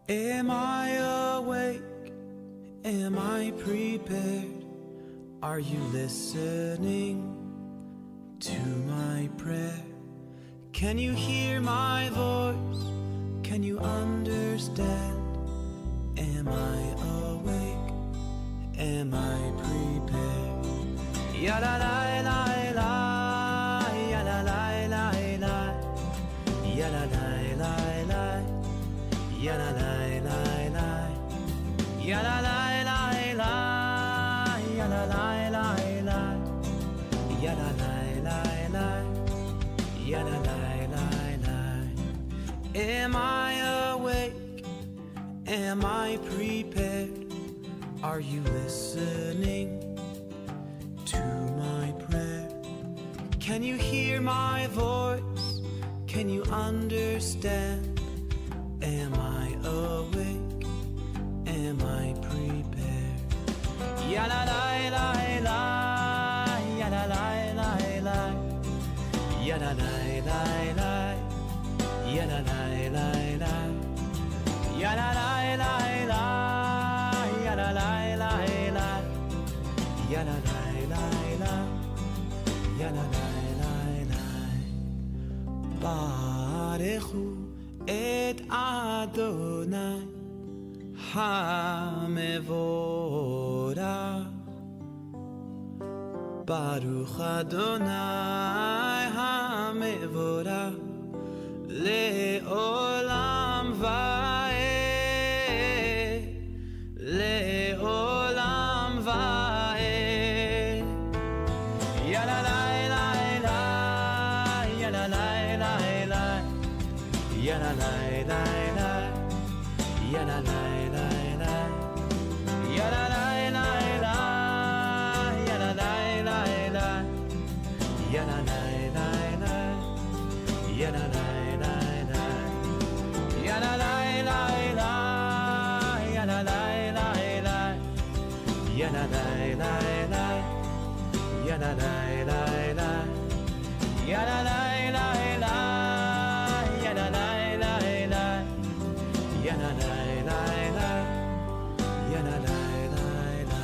Am I awake? Am I prepared? Are you listening to my prayer? Can you hear my voice? Can you understand? Am I awake? Am I prepared? Ya la la la la, ya la la la la, ya la la la la, ya la la la la, ya la la la la, ya la la la la, ya la la la la, ya la la la la. Am I awake? Am I prepared? Are you listening to my prayer? Can you hear my voice? Can you understand? Am I awake? Am I prepared? Ya la la la la, ya la la la la, ya la la la la, ya la la la la, ya la la la la, ya la la la la, ya la la la la, ya la la la la. Barechu et Adonai HaMevorach. Baruch Adonai HaMevorach Le'olam va'ed, Le'olam va'ed. Ya la la la la, ya la la la la, ya la la la la, ya la la la la, ya la la la la, ya la la la la, ya la la la la, ya la la la la, ya la la la la, ya la la la la, ya la la la la, ya la la la la, ya la la la la, ya la la la la, ya la la la la, ya la la la la.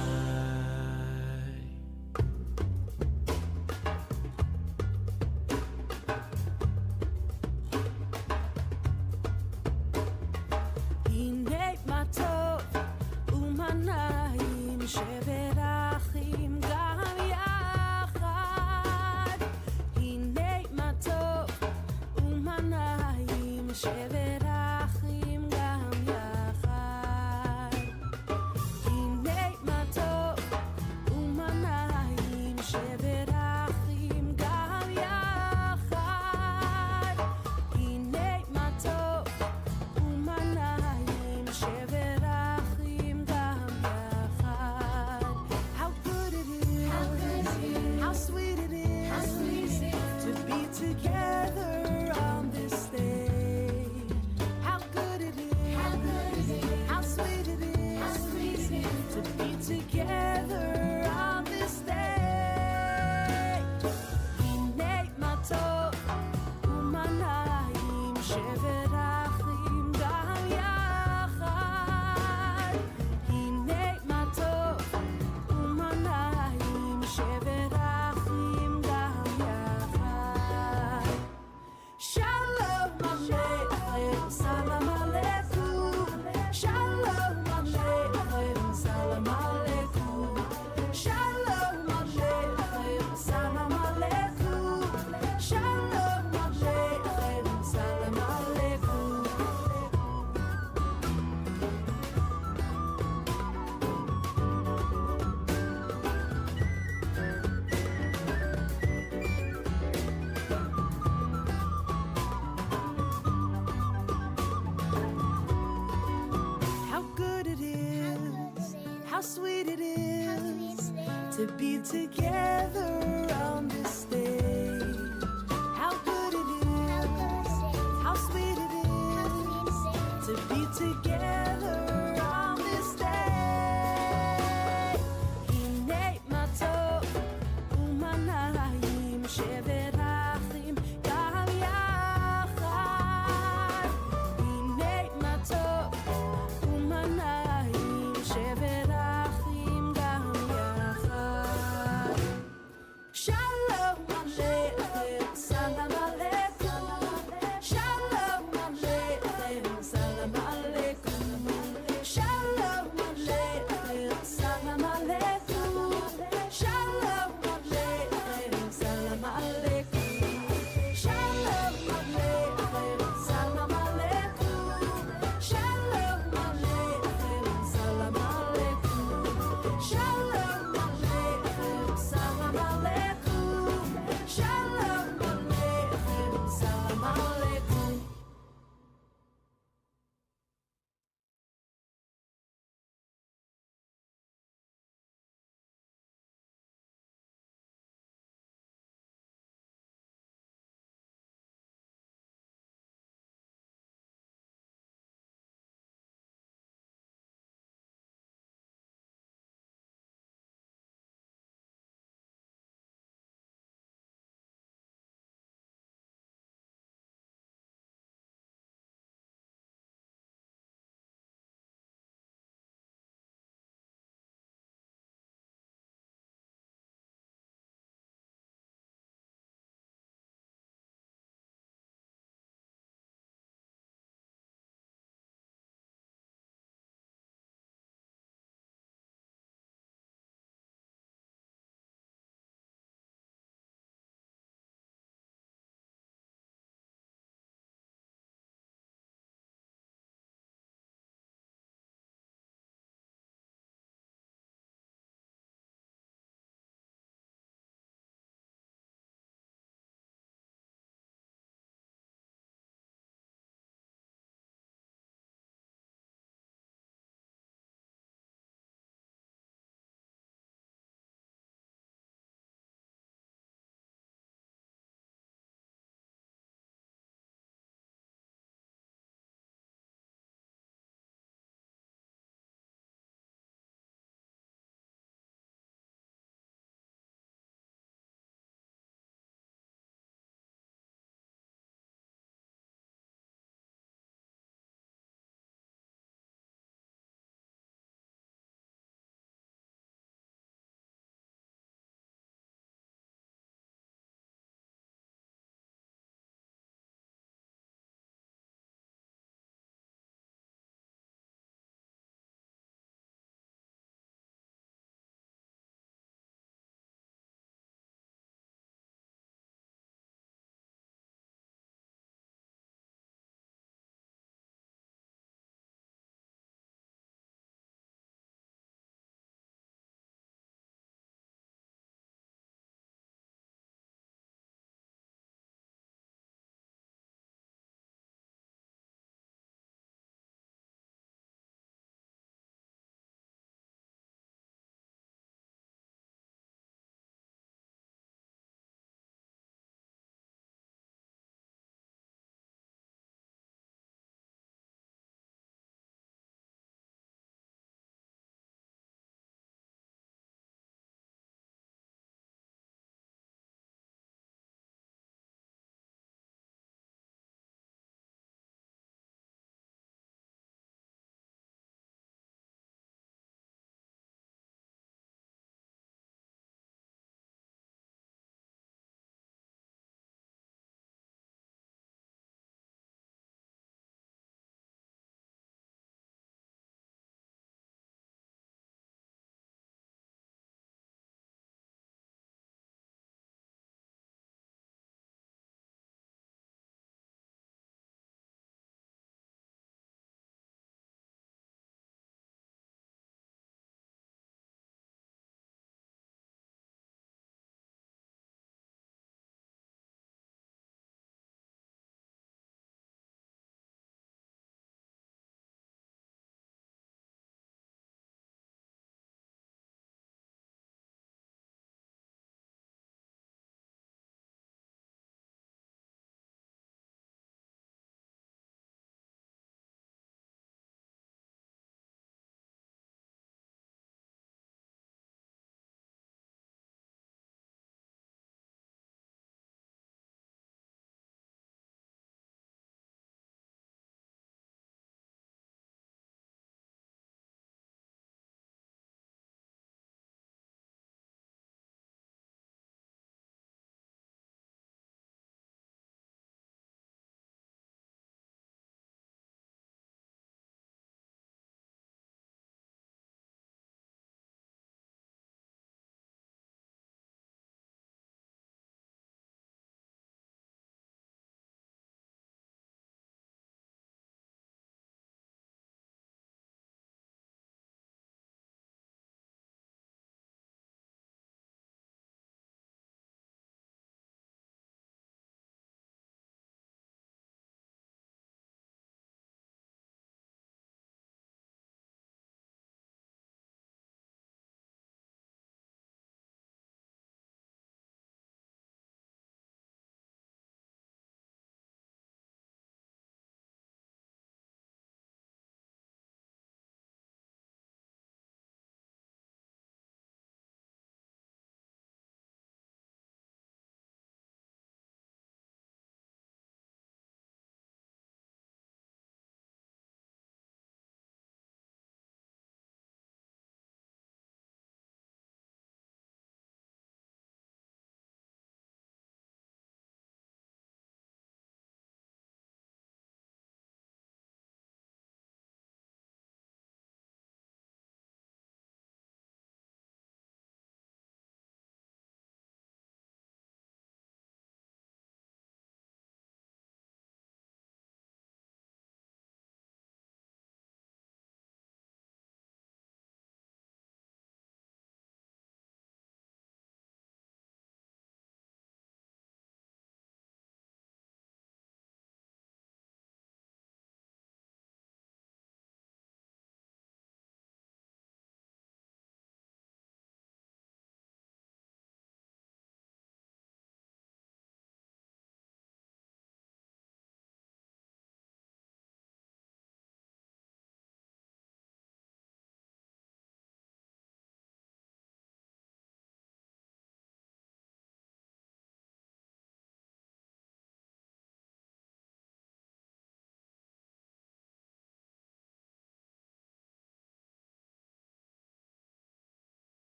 הנה מה טוב ומנעים שברחים גם יחד. הנה מה טוב ומנעים שברחים גם יחד. הנה מה טוב ומנעים שברחים גם יחד. הנה מה טוב ומנעים שברחים גם יחד. How good it is, how sweet it is, to be together on this day. How good it is, how sweet it is, to be together on this day. הנה מה טוב ומנעים שברחים גם יחד. הנה מה טוב ומנעים שברחים גם יחד. שלום עליכם, סלאם עליכום. שלום עליכם, סלאם עליכום. שלום עליכם, סלאם עליכום. שלום עליכם, סלאם עליכום. How good it is, how sweet it is, to be together on this day. How good it is, how sweet it is, to be together on this day. הנה מה טוב ומנעים שברחים גם יחד. הנה מה טוב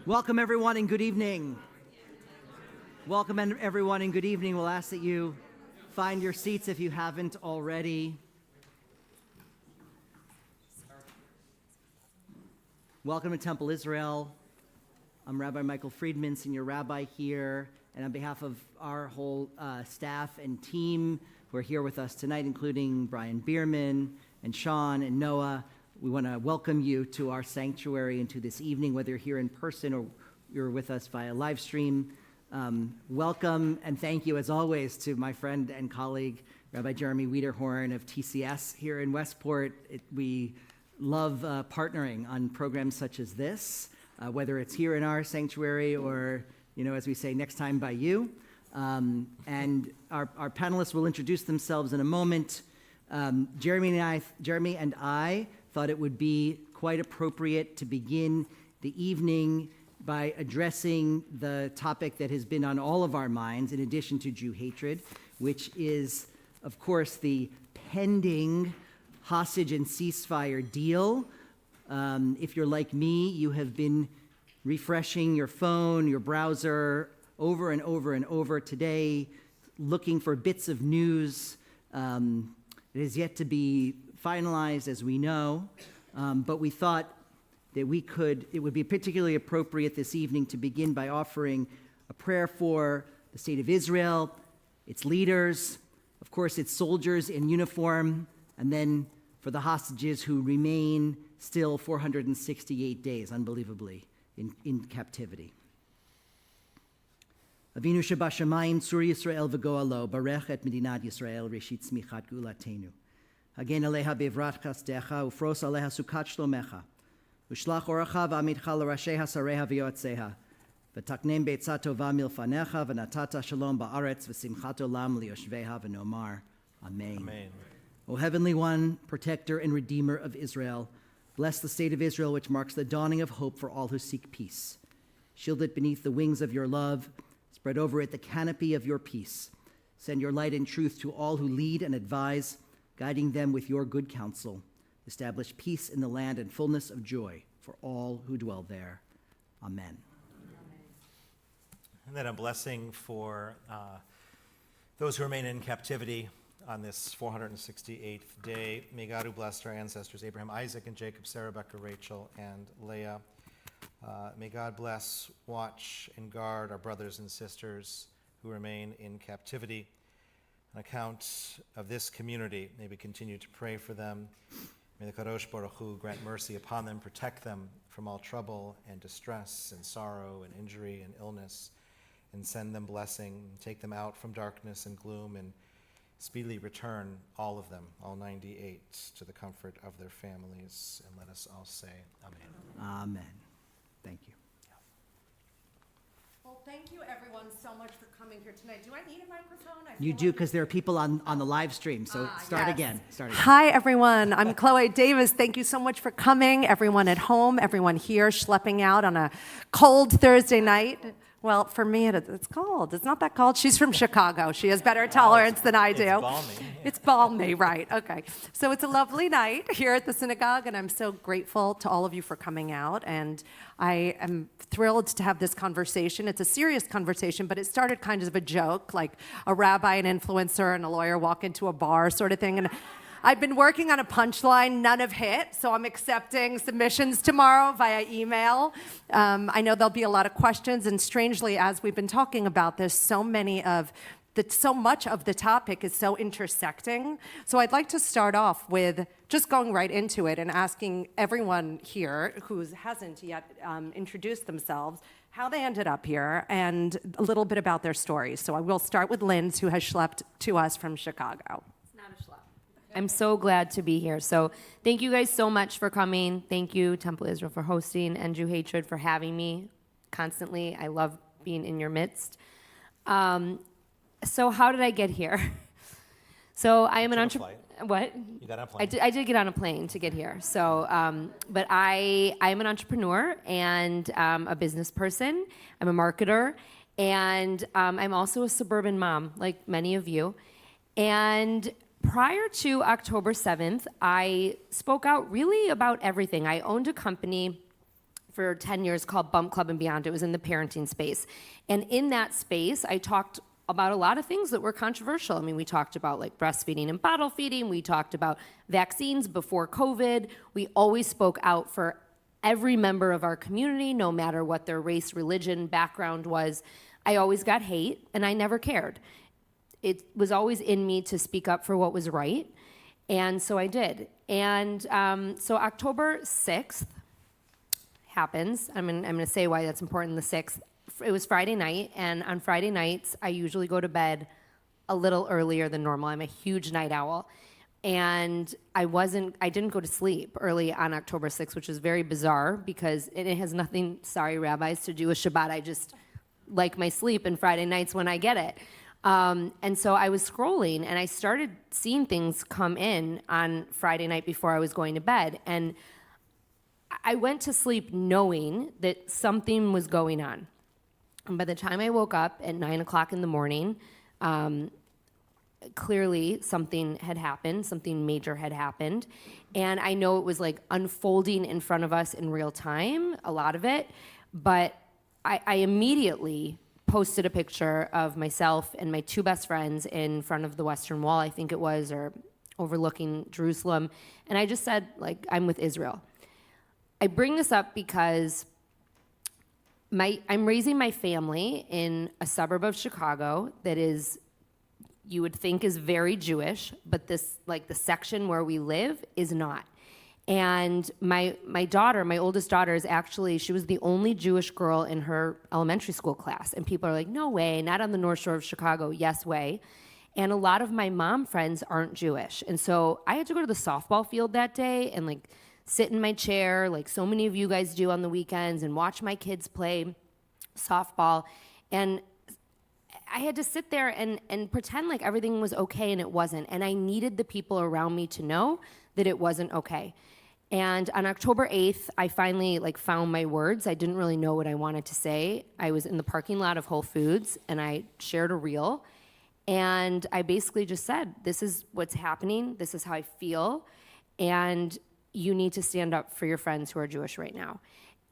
Welcome, everyone, and good evening. Welcome, everyone, and good evening. We'll ask that you find your seats if you haven't already. Welcome to Temple Israel. I'm Rabbi Michael Friedman, Senior Rabbi here, and on behalf of our whole staff and team who are here with us tonight, including Brian Bierman and Sean and Noah, we want to welcome you to our sanctuary and to this evening, whether you're here in person or you're with us via live stream. Welcome and thank you, as always, to my friend and colleague, Rabbi Jeremy Wiederhorn of TCS here in Westport. We love partnering on programs such as this, whether it's here in our sanctuary or, as we say, next time by you. And our panelists will introduce themselves in a moment. Jeremy and I thought it would be quite appropriate to begin the evening by addressing the topic that has been on all of our minds, in addition to Jew hatred, which is, of course, the pending hostage and ceasefire deal. If you're like me, you have been refreshing your phone, your browser, over and over and over today, looking for bits of news. It is yet to be finalized, as we know, but we thought that it would be particularly appropriate this evening to begin by offering a prayer for the state of Israel, its leaders, of course, its soldiers in uniform, and then for the hostages who remain still 468 days, unbelievably, in captivity. Avinu Shebashamayim, Tzur Yisrael v'goalo, Barech et Medinat Yisrael, Reshit Tzmichat Gulatenu. Hagen aleha bevrat chasdecha, ufros aleha sukat shlomecha. Ushlach oracha v'amidcha l'rasheha sareha v'yoatzeha. V'taknem be'etzah tova milfanecha, v'natata shalom ba'aretz, v'simchat olam liyoshveha v'nomar. Amen. Amen. O Heavenly One, Protector and Redeemer of Israel, bless the state of Israel, which marks the dawning of hope for all who seek peace. Shield it beneath the wings of your love. Spread over it the canopy of your peace. Send your light and truth to all who lead and advise, guiding them with your good counsel. Establish peace in the land and fullness of joy for all who dwell there. Amen. And then a blessing for those who remain in captivity on this 468th day. May God who blessed our ancestors, Abraham, Isaac, and Jacob, Sarah, Rebecca, Rachel, and Leah. May God bless, watch, and guard our brothers and sisters who remain in captivity. On account of this community, may we continue to pray for them. May the Kadosh Baruch Hu grant mercy upon them, protect them from all trouble and distress and sorrow and injury and illness, and send them blessing, take them out from darkness and gloom, and speedily return all of them, all 98, to the comfort of their families. And let us all say amen. Amen. Thank you. Well, thank you everyone so much for coming here tonight. Do I need a microphone? You do, because there are people on the live stream, so start yes. again. Hi everyone, I'm Chloe Davis. Thank you so much for coming. Everyone at home, everyone here schlepping out on a cold Thursday night. Well, for me, it's cold. It's not that cold. She's from Chicago. She has better tolerance than I do. It's balmy. It's balmy, right. Okay. So it's a lovely night here at the synagogue, and I'm so grateful to all of you for coming out. And I am thrilled to have this conversation. It's a serious conversation, but it started kind of a joke, like a rabbi, an influencer, and a lawyer walk into a bar sort of thing. And I've been working on a punchline, none have hit, so I'm accepting submissions tomorrow via email. I know there'll be a lot of questions, and strangely, as we've been talking about this, so much of the topic is so intersecting. So I'd like to start off with just going right into it and asking everyone here who hasn't yet introduced themselves how they ended up here and a little bit about their stories. So I will start with Linz, who has schlepped to us from Chicago. I'm so glad to be here. So thank you guys so much for coming. Thank you, Temple Israel, for hosting, and Jew Hatred for having me constantly. I love being in your midst. So how did I get here? So I am an entrepreneur. What? You got on a plane. I did get on a plane to get here. So, but I am an entrepreneur and a business person. I'm a marketer, and I'm also a suburban mom, like many of you. And prior to October 7th, I spoke out really about everything. I owned a company for 10 years called Bump Club and Beyond. It was in the parenting space. And in that space, I talked about a lot of things that were controversial. I mean, we talked about like breastfeeding and bottle feeding. We talked about vaccines before COVID. We always spoke out for every member of our community, no matter what their race, religion, background was. I always got hate, and I never cared. It was always in me to speak up for what was right, and so I did. And so October 6th happens. I'm gonna say why that's important, the 6th. It was Friday night, and on Friday nights, I usually go to bed a little earlier than normal. I'm a huge night owl. And I didn't go to sleep early on October 6th, which is very bizarre because it has nothing, sorry, rabbis, to do with Shabbat. I just like my sleep and Friday nights when I get it. And so I was scrolling and I started seeing things come in on Friday night before I was going to bed. And I went to sleep knowing that something was going on. And by the time I woke up at 9 o'clock in the morning, clearly something had happened, something major had happened. And I know it was like unfolding in front of us in real time, a lot of it. But I immediately posted a picture of myself and my two best friends in front of the Western Wall, I think it was, or overlooking Jerusalem. And I just said, like, I'm with Israel. I bring this up because I'm raising my family in a suburb of Chicago that is, you would think is very Jewish, but this, like the section where we live is not. And my daughter, my oldest daughter, is actually, she was the only Jewish girl in her elementary school class. And people are like, no way, not on the North Shore of Chicago, yes way. And a lot of my mom friends aren't Jewish. And so I had to go to the softball field that day and like sit in my chair, like so many of you guys do on the weekends, and watch my kids play softball. And I had to sit there and pretend like everything was okay, and it wasn't. And I needed the people around me to know that it wasn't okay. And on October 8th, I finally like found my words. I didn't really know what I wanted to say. I was in the parking lot of Whole Foods, and I shared a reel. And I basically just said, this is what's happening. This is how I feel. And you need to stand up for your friends who are Jewish right now.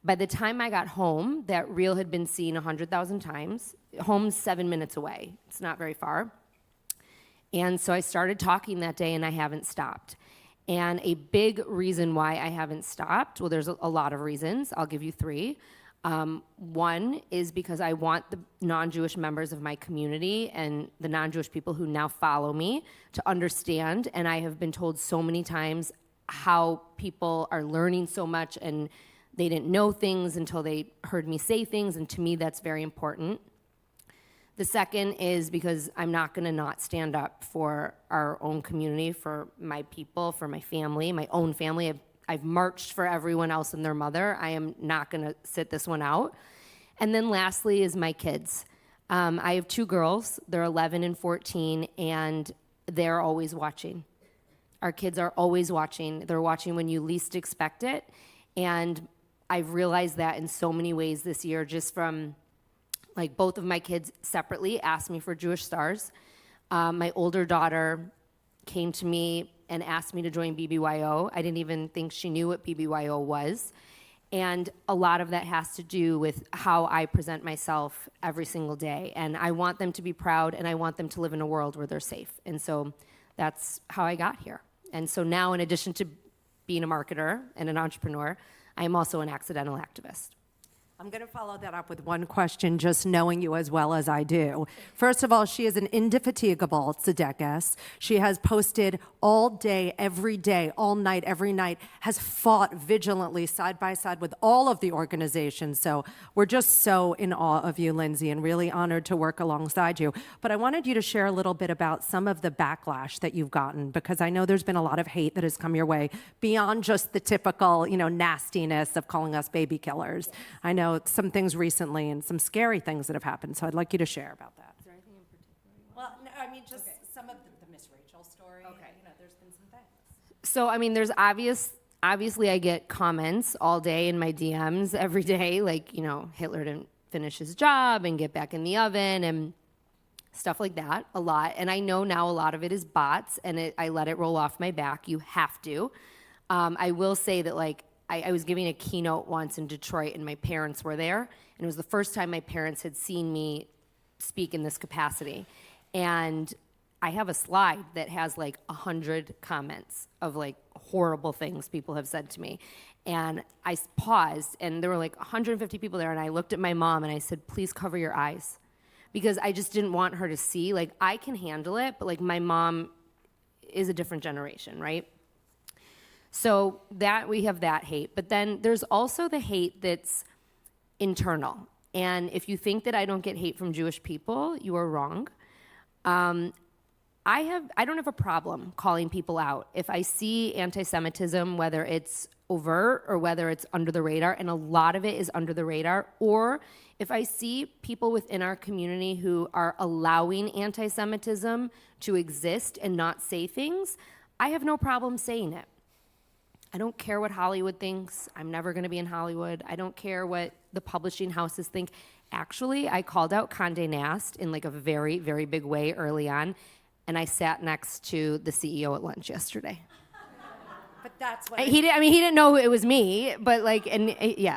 By the time I got home, that reel had been seen 100,000 times. Home's 7 minutes away. It's not very far. And so I started talking that day, and I haven't stopped. And a big reason why I haven't stopped, well, there's a lot of reasons. I'll give you three. One is because I want the non-Jewish members of my community and the non-Jewish people who now follow me to understand, and I have been told so many times how people are learning so much and they didn't know things until they heard me say things, and to me that's very important. The second is because I'm not gonna not stand up for our own community, for my people, for my family, my own family. I've marched for everyone else and their mother. I am not gonna sit this one out. And then lastly is my kids. I have two girls, they're 11 and 14, and they're always watching. Our kids are always watching. They're watching when you least expect it. And I've realized that in so many ways this year, just from like both of my kids separately asked me for Jewish stars. My older daughter came to me and asked me to join BBYO. I didn't even think she knew what BBYO was. And a lot of that has to do with how I present myself every single day. And I want them to be proud, and I want them to live in a world where they're safe. And so that's how I got here. And so now, in addition to being a marketer and an entrepreneur, I am also an accidental activist. I'm going to follow that up with one question, just knowing you as well as I do. First of all, she is an indefatigable tzedekah. She has posted all day, every day, all night, every night, has fought vigilantly side by side with all of the organizations. So we're just so in awe of you, Lindsay, and really honored to work alongside you. But I wanted you to share a little bit about some of the backlash that you've gotten, because I know there's been a lot of hate that has come your way beyond just the typical, nastiness of calling us baby killers. I know some things recently and some scary things that have happened, so I'd like you to share about that. Is there anything in particular? Well, no, I mean, just some of the Miss Rachel story. Okay. There's been some things. So, I mean, there's obviously I get comments all day in my DMs every day, like, Hitler didn't finish his job and get back in the oven and stuff like that, a lot. And I know now a lot of it is bots, and I let it roll off my back. You have to. I will say that, like, I was giving a keynote once in Detroit, and my parents were there, and it was the first time my parents had seen me speak in this capacity. And I have a slide that has like 100 comments of like horrible things people have said to me. And I paused, and there were like 150 people there, and I looked at my mom and I said, please cover your eyes. Because I just didn't want her to see, like, I can handle it, but like my mom is a different generation, right? So that we have that hate. But then there's also the hate that's internal. And if you think that I don't get hate from Jewish people, you are wrong. I don't have a problem calling people out. If I see anti-Semitism, whether it's overt or whether it's under the radar, and a lot of it is under the radar, or if I see people within our community who are allowing anti-Semitism to exist and not say things, I have no problem saying it. I don't care what Hollywood thinks. I'm never going to be in Hollywood. I don't care what the publishing houses think. Actually, I called out Condé Nast in like a very, very big way early on, and I sat next to the CEO at lunch yesterday. But that's what He didn't know it was me, but like, and he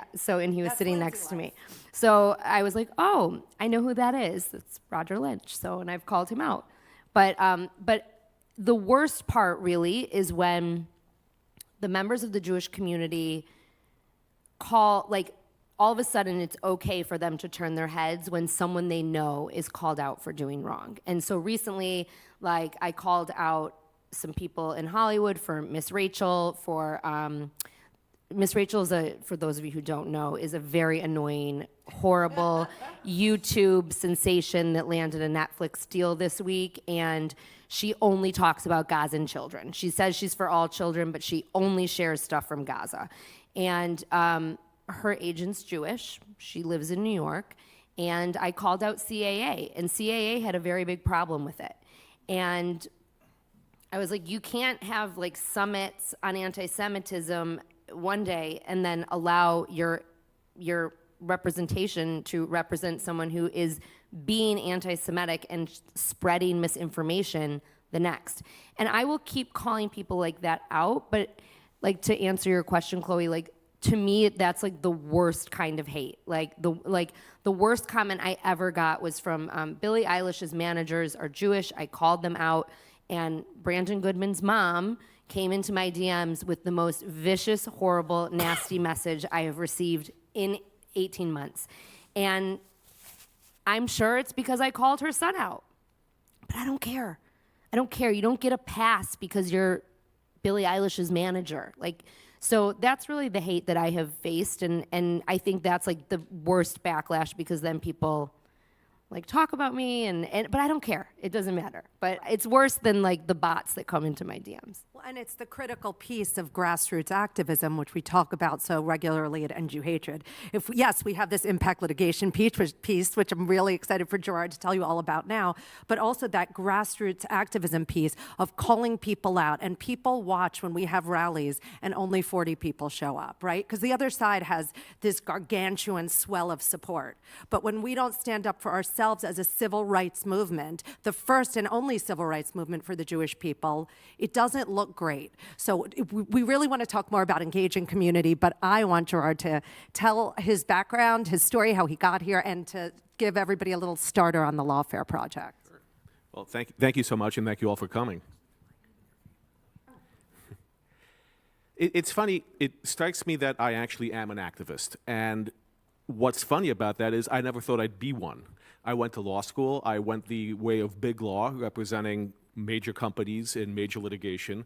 was sitting next to me. So I was like, oh, I know who that is. It's Roger Lynch. So, and I've called him out. But the worst part really is when the members of the Jewish community call, like, all of a sudden it's okay for them to turn their heads when someone they know is called out for doing wrong. And so recently, like, I called out some people in Hollywood for Miss Rachel, for Miss Rachel is for those of you who don't know, is a very annoying, horrible YouTube sensation that landed a Netflix deal this week, and she only talks about Gazan children. She says she's for all children, but she only shares stuff from Gaza. And her agent's Jewish. She lives in New York. And I called out CAA, and CAA had a very big problem with it. And I was like, you can't have like summits on anti-Semitism one day and then allow your representation to represent someone who is being anti-Semitic and spreading misinformation the next. And I will keep calling people like that out, but like, to answer your question, Chloe, like, to me, that's like the worst kind of hate. Like the worst comment I ever got was from Billie Eilish's managers are Jewish. I called them out, and Brandon Goodman's mom came into my DMs with the most vicious, horrible, nasty message I have received in 18 months. And I'm sure it's because I called her son out. But I don't care. I don't care. You don't get a pass because you're Billie Eilish's manager. Like, so that's really the hate that I have faced, and I think that's like the worst backlash, because then people like talk about me, but I don't care. It doesn't matter. But it's worse than like the bots that come into my DMs. Well, and it's the critical piece of grassroots activism, which we talk about so regularly at NJU Hatred. Yes, we have this impact litigation piece, which I'm really excited for Gerard to tell you all about now, but also that grassroots activism piece of calling people out. And people watch when we have rallies and only 40 people show up, right? Because the other side has this gargantuan swell of support. But when we don't stand up for ourselves as a civil rights movement, the first and only civil rights movement for the Jewish people, it doesn't look great. So we really want to talk more about engaging community, but I want Gerard to tell his background, his story, how he got here, and to give everybody a little starter on the Lawfare Project. Sure. Well, thank you so much, and thank you all for coming. It's funny, it strikes me that I actually am an activist, and what's funny about that is I never thought I'd be one. I went to law school. I went the way of big law, representing major companies in major litigation.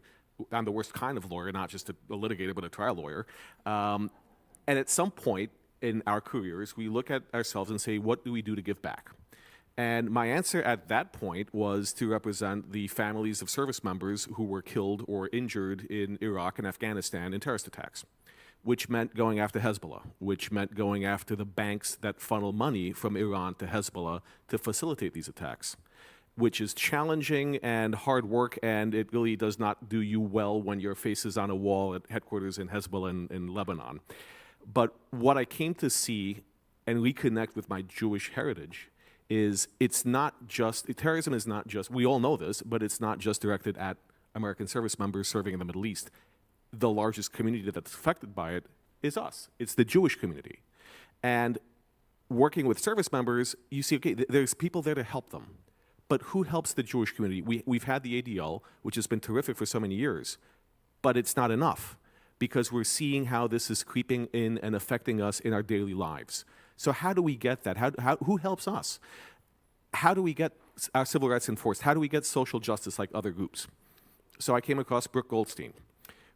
I'm the worst kind of lawyer, not just a litigator, but a trial lawyer. And at some point in our careers, we look at ourselves and say, what do we do to give back? And my answer at that point was to represent the families of service members who were killed or injured in Iraq and Afghanistan in terrorist attacks, which meant going after Hezbollah, which meant going after the banks that funnel money from Iran to Hezbollah to facilitate these attacks, which is challenging and hard work, and it really does not do you well when your face is on a wall at headquarters in Hezbollah in Lebanon. But what I came to see and reconnect with my Jewish heritage is it's not just, terrorism is not just, we all know this, but it's not just directed at American service members serving in the Middle East. The largest community that's affected by it is us. It's the Jewish community. And working with service members, you see, okay, there's people there to help them. But who helps the Jewish community? We've had the ADL, which has been terrific for so many years, but it's not enough because we're seeing how this is creeping in and affecting us in our daily lives. So how do we get that? Who helps us? How do we get our civil rights enforced? How do we get social justice like other groups? So I came across Brooke Goldstein.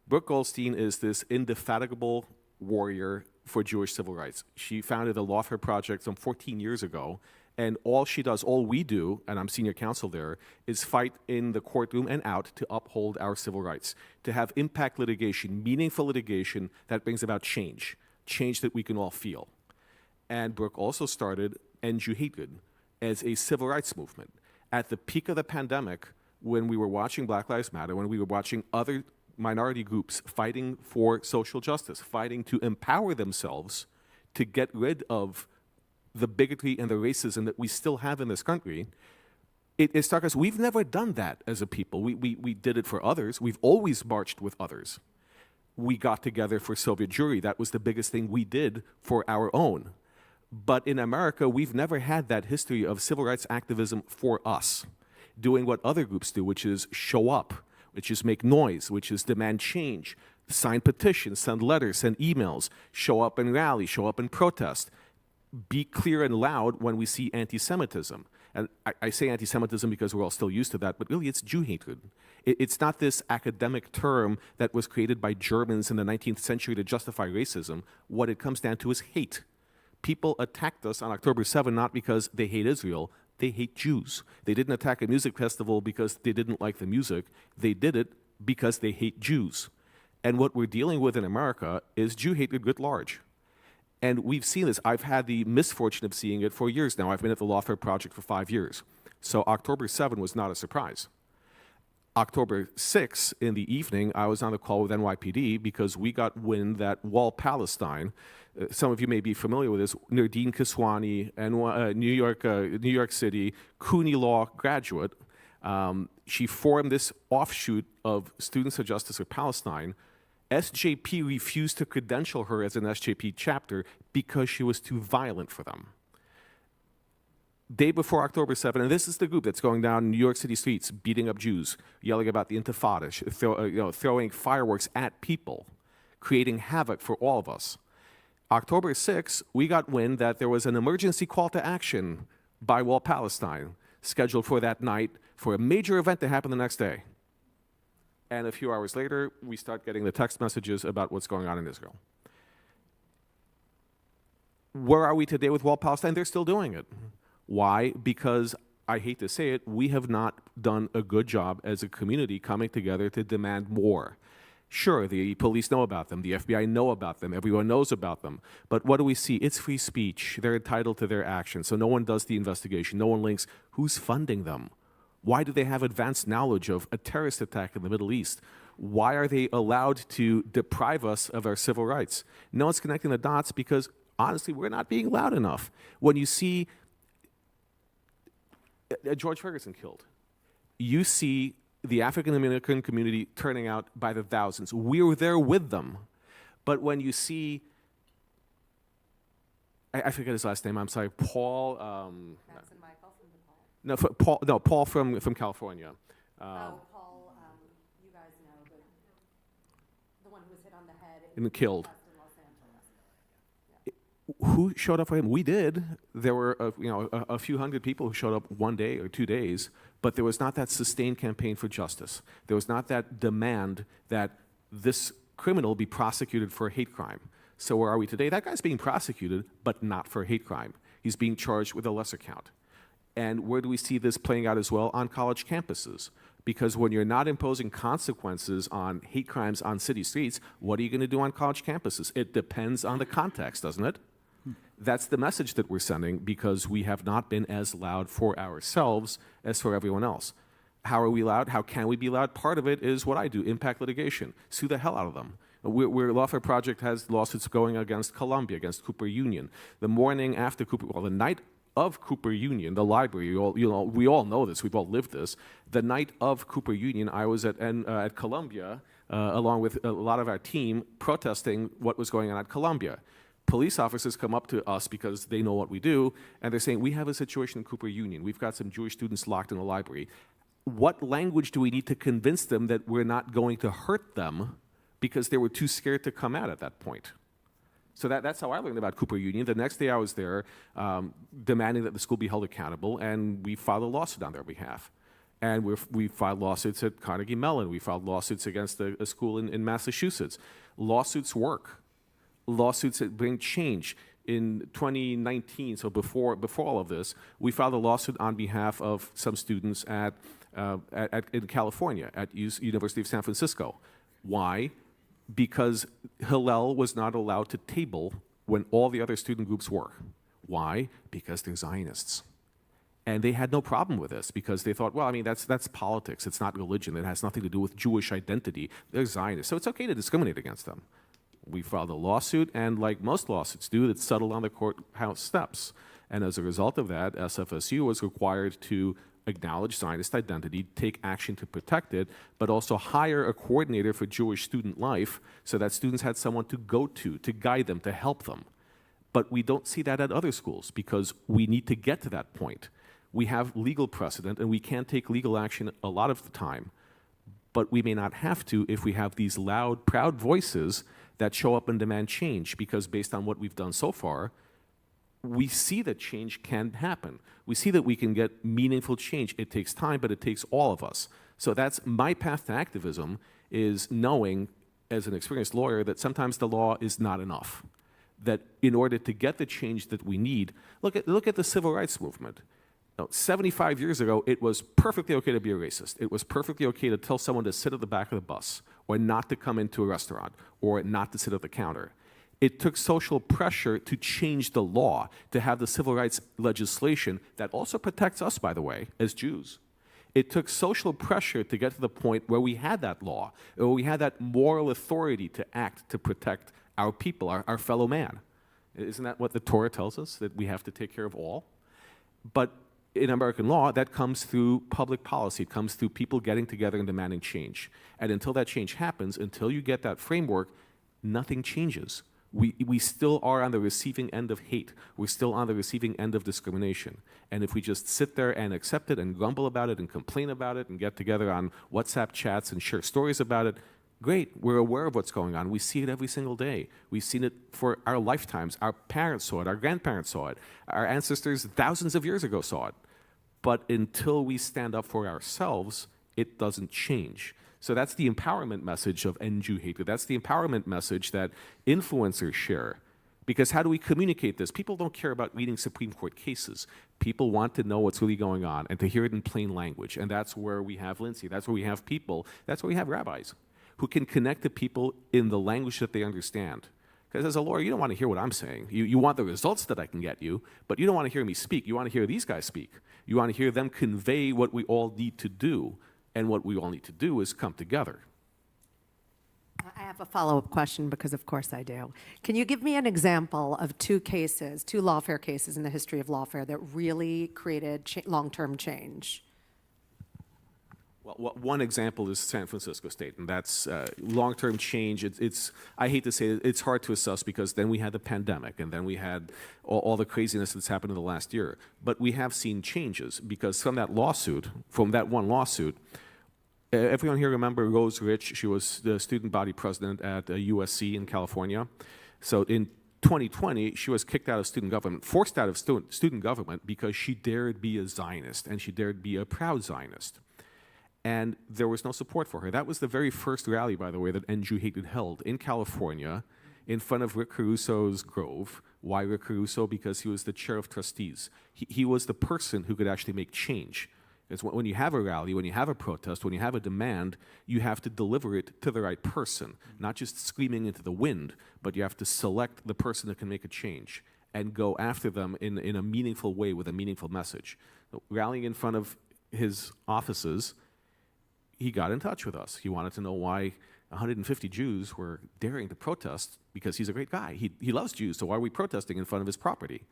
Brooke Goldstein is this indefatigable warrior for Jewish civil rights. She founded the Lawfare Project some 14 years ago, and all she does, all we do, and I'm senior counsel there, is fight in the courtroom and out to uphold our civil rights, to have impact litigation, meaningful litigation that brings about change that we can all feel. And Brooke also started End Jew Hatred as a civil rights movement. At the peak of the pandemic, when we were watching Black Lives Matter, when we were watching other minority groups fighting for social justice, fighting to empower themselves to get rid of the bigotry and the racism that we still have in this country, it struck us, we've never done that as a people. We did it for others. We've always marched with others. We got together for Soviet Jewry. That was the biggest thing we did for our own. But in America, we've never had that history of civil rights activism for us, doing what other groups do, which is show up, which is make noise, which is demand change, sign petitions, send letters, send emails, show up and rally, show up and protest, be clear and loud when we see anti-Semitism. And I say anti-Semitism because we're all still used to that, but really it's Jew hatred. It's not this academic term that was created by Germans in the 19th century to justify racism. What it comes down to is hate. People attacked us on October 7 not because they hate Israel, they hate Jews. They didn't attack a music festival because they didn't like the music. They did it because they hate Jews. And what we're dealing with in America is Jew hatred writ large. And we've seen this. I've had the misfortune of seeing it for years now. I've been at the Lawfare Project for 5 years. So October 7 was not a surprise. October 6 in the evening, I was on a call with NYPD because we got wind that Wall Palestine, some of you may be familiar with this, Nardine Kiswani, and New York City, CUNY Law graduate, she formed this offshoot of Students of Justice for Palestine. SJP refused to credential her as an SJP chapter because she was too violent for them. Day before October 7, and this is the group that's going down New York City streets, beating up Jews, yelling about the Intifada, throwing fireworks at people, creating havoc for all of us. October 6, we got wind that there was an emergency call to action by Wall Palestine scheduled for that night for a major event to happen the next day. And a few hours later, we start getting the text messages about what's going on in Israel. Where are we today with Wall Palestine? They're still doing it. Why? Because, I hate to say it, we have not done a good job as a community coming together to demand more. Sure, the police know about them, the FBI know about them, everyone knows about them. But what do we see? It's free speech. They're entitled to their actions. So no one does the investigation. No one links who's funding them. Why do they have advanced knowledge of a terrorist attack in the Middle East? Why are they allowed to deprive us of our civil rights? No one's connecting the dots because, honestly, we're not being loud enough. When you see George Ferguson killed, you see the African-American community turning out by the thousands. We were there with them. But when you see, I forget his last name, I'm sorry, Paul. Paul from California. Paul, you guys know, the one who was hit on the head and killed. in Los Angeles. Who showed up for him? We did. There were a few hundred people who showed up 1 day or 2 days, but there was not that sustained campaign for justice. There was not that demand that this criminal be prosecuted for a hate crime. So where are we today? That guy's being prosecuted, but not for a hate crime. He's being charged with a lesser count. And where do we see this playing out as well? On college campuses. Because when you're not imposing consequences on hate crimes on city streets, what are you going to do on college campuses? It depends on the context, doesn't it? That's the message that we're sending because we have not been as loud for ourselves as for everyone else. How are we loud? How can we be loud? Part of it is what I do, impact litigation. Sue the hell out of them. Lawfare Project has lawsuits going against Columbia, against Cooper Union. The morning after the night of Cooper Union, the library, we all know this, we've all lived this. The night of Cooper Union, I was at Columbia, along with a lot of our team, protesting what was going on at Columbia. Police officers come up to us because they know what we do, and they're saying, we have a situation in Cooper Union. We've got some Jewish students locked in the library. What language do we need to convince them that we're not going to hurt them because they were too scared to come out at that point? So that's how I learned about Cooper Union. The next day I was there demanding that the school be held accountable, and we filed a lawsuit on their behalf. And we filed lawsuits at Carnegie Mellon. We filed lawsuits against a school in Massachusetts. Lawsuits work. Lawsuits that bring change. In 2019, so before all of this, we filed a lawsuit on behalf of some students in California at University of San Francisco. Why? Because Hillel was not allowed to table when all the other student groups were. Why? Because they're Zionists. And they had no problem with this because they thought, well, I mean, that's politics. It's not religion. It has nothing to do with Jewish identity. They're Zionists. So it's okay to discriminate against them. We filed a lawsuit, and like most lawsuits do, it settled on the courthouse steps. And as a result of that, SFSU was required to acknowledge Zionist identity, take action to protect it, but also hire a coordinator for Jewish student life so that students had someone to go to guide them, to help them. But we don't see that at other schools because we need to get to that point. We have legal precedent, and we can take legal action a lot of the time, but we may not have to if we have these loud, proud voices that show up and demand change, because based on what we've done so far, we see that change can happen. We see that we can get meaningful change. It takes time, but it takes all of us. So that's my path to activism, is knowing as an experienced lawyer that sometimes the law is not enough. That in order to get the change that we need, look at the civil rights movement. Now, 75 years ago, it was perfectly okay to be a racist. It was perfectly okay to tell someone to sit at the back of the bus, or not to come into a restaurant, or not to sit at the counter. It took social pressure to change the law, to have the civil rights legislation that also protects us, by the way, as Jews. It took social pressure to get to the point where we had that law, where we had that moral authority to act to protect our people, our fellow man. Isn't that what the Torah tells us, that we have to take care of all? But in American law, that comes through public policy. It comes through people getting together and demanding change. And until that change happens, until you get that framework, nothing changes. We still are on the receiving end of hate. We're still on the receiving end of discrimination. And if we just sit there and accept it and grumble about it and complain about it and get together on WhatsApp chats and share stories about it, great, we're aware of what's going on. We see it every single day. We've seen it for our lifetimes. Our parents saw it. Our grandparents saw it. Our ancestors thousands of years ago saw it. But until we stand up for ourselves, it doesn't change. So that's the empowerment message of End Jew Hatred. That's the empowerment message that influencers share. Because how do we communicate this? People don't care about reading Supreme Court cases. People want to know what's really going on and to hear it in plain language. And that's where we have Lindsay. That's where we have people. That's where we have rabbis who can connect to people in the language that they understand. Because as a lawyer, you don't want to hear what I'm saying. You want the results that I can get you, but you don't want to hear me speak. You want to hear these guys speak. You want to hear them convey what we all need to do, and what we all need to do is come together. I have a follow-up question because, of course, I do. Can you give me an example of two lawfare cases in the history of lawfare that really created long-term change? Well, one example is San Francisco State, and that's long-term change. It's I hate to say it, it's hard to assess because then we had the pandemic, and then we had all the craziness that's happened in the last year. But we have seen changes because from that one lawsuit, everyone here remember Rose Rich? She was the student body president at USC in California. So in 2020, she was kicked out of student government, forced out of student government because she dared be a Zionist, and she dared be a proud Zionist. And there was no support for her. That was the very first rally, by the way, that End Jew Hatred held in California in front of Rick Caruso's grove. Why Rick Caruso? Because he was the chair of trustees. He was the person who could actually make change. Because when you have a rally, when you have a protest, when you have a demand, you have to deliver it to the right person, not just screaming into the wind, but you have to select the person that can make a change and go after them in a meaningful way with a meaningful message. Rallying in front of his offices, he got in touch with us. He wanted to know why 150 Jews were daring to protest because he's a great guy. He loves Jews, so why are we protesting in front of his property?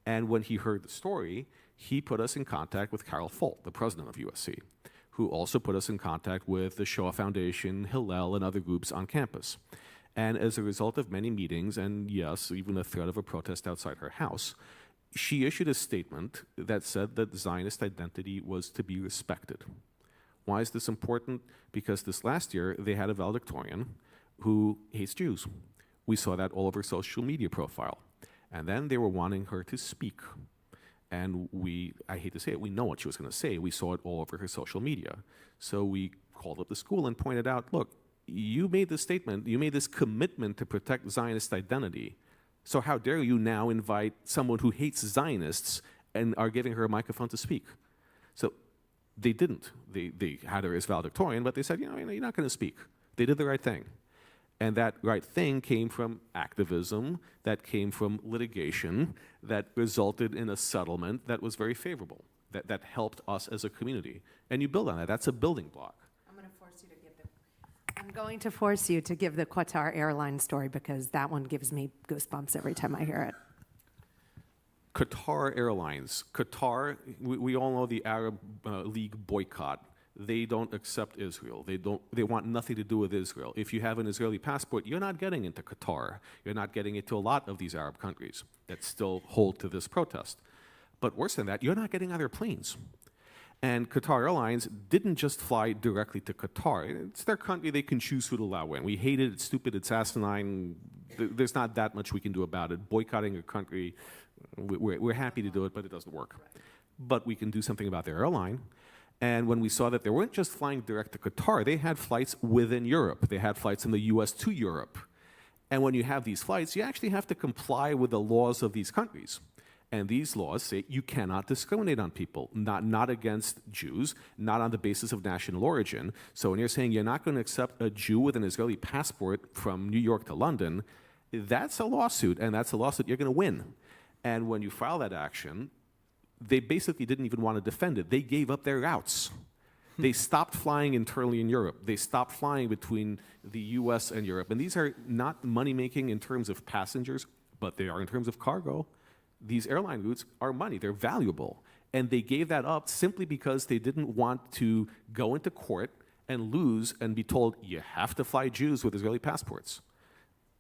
And when he heard the story, he put us in contact with Carol Folt, the president of USC, who also put us in contact with the Shoah Foundation, Hillel, and other groups on campus. And as a result of many meetings, and yes, even the threat of a protest outside her house, she issued a statement that said that Zionist identity was to be respected. Why is this important? Because this last year, they had a valedictorian who hates Jews. We saw that all over her social media profile. And then they were wanting her to speak. And I hate to say it, we know what she was going to say. We saw it all over her social media. So we called up the school and pointed out, look, you made this statement, you made this commitment to protect Zionist identity. So how dare you now invite someone who hates Zionists and are giving her a microphone to speak? So they didn't. They had her as valedictorian, but they said, you're not going to speak. They did the right thing. And that right thing came from activism, that came from litigation, that resulted in a settlement that was very favorable, that helped us as a community. And you build on that. That's a building block. I'm going to force you to give the Qatar Airlines story because that one gives me goosebumps every time I hear it. Qatar Airlines. Qatar, we all know the Arab League boycott. They don't accept Israel. They want nothing to do with Israel. If you have an Israeli passport, you're not getting into Qatar. You're not getting into a lot of these Arab countries that still hold to this protest. But worse than that, you're not getting on their planes. And Qatar Airlines didn't just fly directly to Qatar. It's their country. They can choose who to allow in. We hate it. It's stupid. It's asinine. There's not that much we can do about it. Boycotting a country, we're happy to do it, but it doesn't work. But we can do something about their airline. And when we saw that they weren't just flying direct to Qatar, they had flights within Europe. They had flights in the US to Europe. And when you have these flights, you actually have to comply with the laws of these countries. And these laws say you cannot discriminate on people, not against Jews, not on the basis of national origin. So when you're saying you're not going to accept a Jew with an Israeli passport from New York to London, that's a lawsuit, and that's a lawsuit you're going to win. And when you file that action, they basically didn't even want to defend it. They gave up their routes. They stopped flying internally in Europe. They stopped flying between the US and Europe. And these are not money-making in terms of passengers, but they are in terms of cargo. These airline routes are money. They're valuable. And they gave that up simply because they didn't want to go into court and lose and be told, you have to fly Jews with Israeli passports.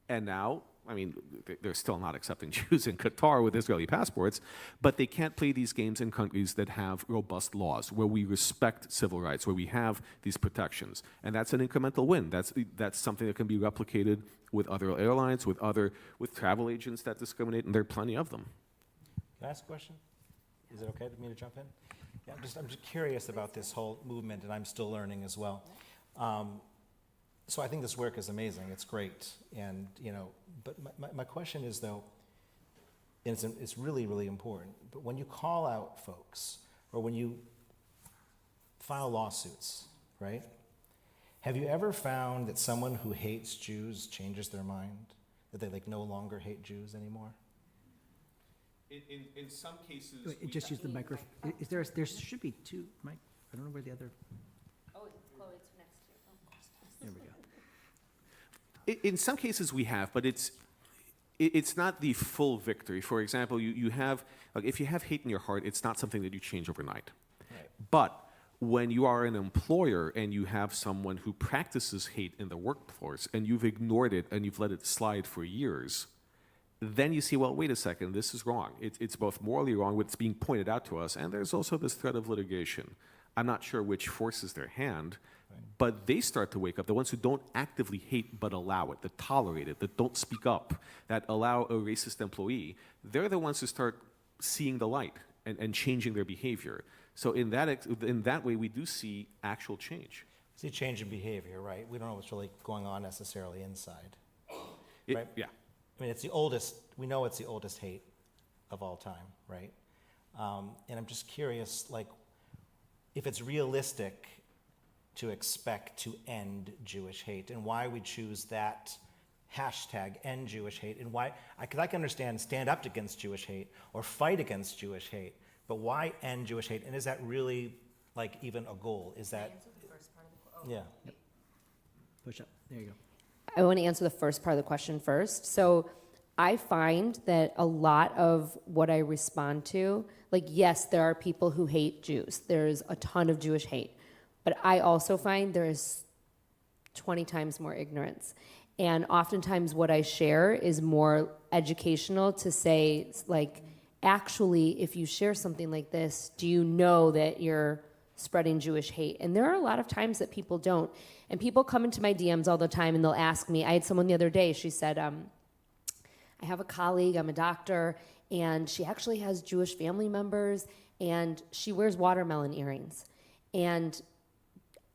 And now, I mean, they're still not accepting Jews in Qatar with Israeli passports, but they can't play these games in countries that have robust laws, where we respect civil rights, where we have these protections. And that's an incremental win. That's something that can be replicated with other airlines, with travel agents that discriminate, and there are plenty of them. Can I ask a question? Is it okay for me to jump in? Yeah, I'm just curious about this whole movement, and I'm still learning as well. So I think this work is amazing. It's great, and but my question is though, and it's really, really important. But when you call out folks, or when you file lawsuits, right? Have you ever found that someone who hates Jews changes their mind? That they no longer hate Jews anymore? In some cases, Just use the microphone. There should be two, Mike. I don't know where the other. Oh, Chloe, it's next to you. There we go. In some cases we have, but it's not the full victory. For example, you have, if you have hate in your heart, it's not something that you change overnight. Right. But when you are an employer and you have someone who practices hate in the workforce and you've ignored it and you've let it slide for years, then you see, well, wait a second, this is wrong. It's both morally wrong, what's being pointed out to us, and there's also this threat of litigation. I'm not sure which forces their hand, but they start to wake up. The ones who don't actively hate but allow it, that tolerate it, that don't speak up, that allow a racist employee, they're the ones who start seeing the light and changing their behavior. So in that way, we do see actual change. See change in behavior, right? We don't know what's really going on necessarily inside. Right? Yeah. I mean, we know it's the oldest hate of all time, right? And I'm just curious, if it's realistic to expect to end Jewish hate, and why we choose that hashtag, end Jewish hate, and why, because I can understand stand up against Jewish hate or fight against Jewish hate, but why end Jewish hate? And is that really, even a goal? Is that, yeah. Push up. There you go. I want to answer the first part of the question first. So I find that a lot of what I respond to, like, yes, there are people who hate Jews. There's a ton of Jewish hate. But I also find there's 20 times more ignorance. And oftentimes what I share is more educational to say, like, actually, if you share something like this, do you know that you're spreading Jewish hate? And there are a lot of times that people don't. And people come into my DMs all the time and they'll ask me. I had someone the other day, she said, I have a colleague, I'm a doctor, and she actually has Jewish family members, and she wears watermelon earrings. And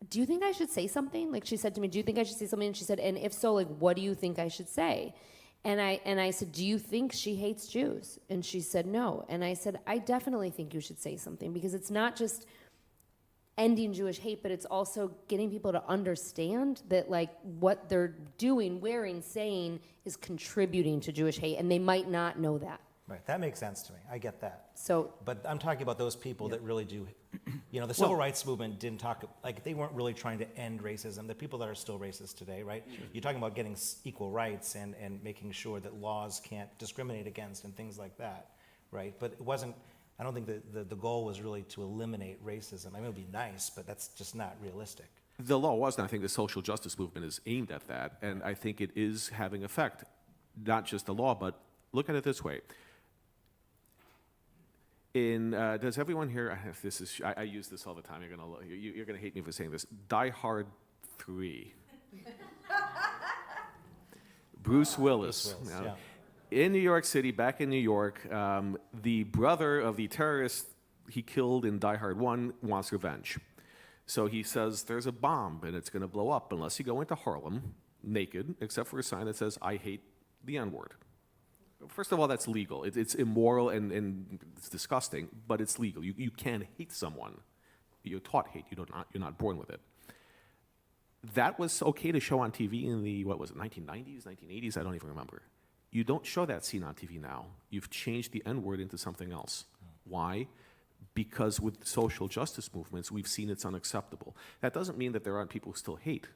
do you think I should say something? Like, she said to me, do you think I should say something? And she said, and if so, like, what do you think I should say? And I said, do you think she hates Jews? And she said, no. And I said, I definitely think you should say something, because it's not just ending Jewish hate, but it's also getting people to understand that, like, what they're doing, wearing, saying is contributing to Jewish hate, and they might not know that. Right, that makes sense to me. I get that. So, But I'm talking about those people that really do, you know, the civil rights movement didn't talk, like, they weren't really trying to end racism. The people that are still racist today, right? Sure. You're talking about getting equal rights and making sure that laws can't discriminate against and things like that, right? But it wasn't, I don't think the goal was really to eliminate racism. I mean, it would be nice, but that's just not realistic. The law wasn't. I think the social justice movement is aimed at that, and I think it is having effect. Not just the law, but look at it this way. Does everyone here? I use this all the time. You're gonna hate me for saying this. Die Hard 3. Bruce Willis. Yeah. In New York City, back in New York, the brother of the terrorist he killed in Die Hard 1 wants revenge. So he says there's a bomb and it's going to blow up unless you go into Harlem naked, except for a sign that says, I hate the N-word. First of all, that's legal. It's immoral and it's disgusting, but it's legal. You can hate someone. You're taught hate. You're not born with it. That was okay to show on TV in the, 1990s, 1980s? I don't even remember. You don't show that scene on TV now. You've changed the N-word into something else. Why? Because with social justice movements, we've seen it's unacceptable. That doesn't mean that there aren't people who still hate,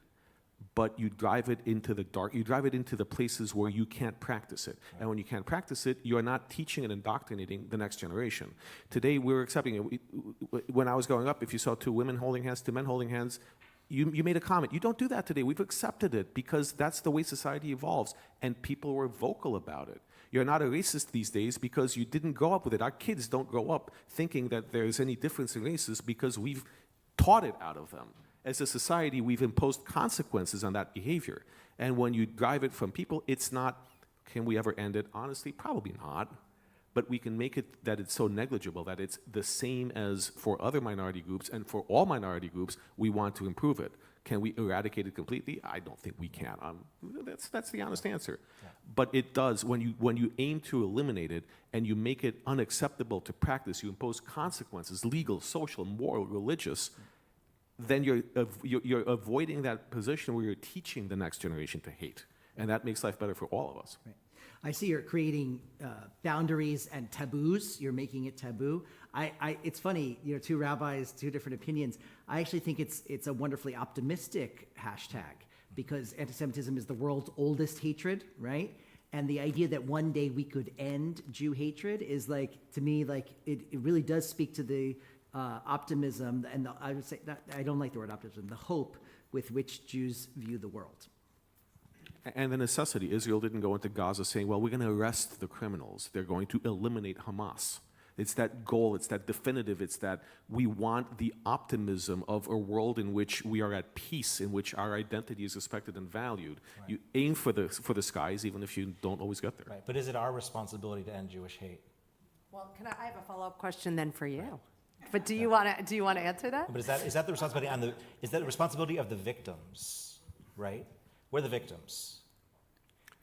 but you drive it into the dark, you drive it into the places where you can't practice it. And when you can't practice it, you are not teaching and indoctrinating the next generation. Today, we're accepting it. When I was growing up, if you saw two women holding hands, two men holding hands, you made a comment. You don't do that today. We've accepted it because that's the way society evolves, and people were vocal about it. You're not a racist these days because you didn't grow up with it. Our kids don't grow up thinking that there's any difference in races because we've taught it out of them. As a society, we've imposed consequences on that behavior. And when you drive it from people, it's not, can we ever end it? Honestly, probably not. But we can make it that it's so negligible that it's the same as for other minority groups, and for all minority groups, we want to improve it. Can we eradicate it completely? I don't think we can. That's the honest answer. Yeah. But it does, when you aim to eliminate it and you make it unacceptable to practice, you impose consequences, legal, social, moral, religious, then you're avoiding that position where you're teaching the next generation to hate. And that makes life better for all of us. Right. I see you're creating boundaries and taboos. You're making it taboo. It's funny, two rabbis, two different opinions. I actually think it's a wonderfully optimistic hashtag because anti-Semitism is the world's oldest hatred, right? And the idea that one day we could end Jew hatred is to me, it really does speak to the optimism, and I would say, I don't like the word optimism, the hope with which Jews view the world. And the necessity. Israel didn't go into Gaza saying, well, we're going to arrest the criminals. They're going to eliminate Hamas. It's that goal, it's that definitive, it's that we want the optimism of a world in which we are at peace, in which our identity is respected and valued. Right. You aim for the skies, even if you don't always get there. Right, but is it our responsibility to end Jewish hate? Well, I have a follow-up question then for you. Right. But do you want to answer that? But is that the responsibility is that the responsibility of the victims, right? We're the victims,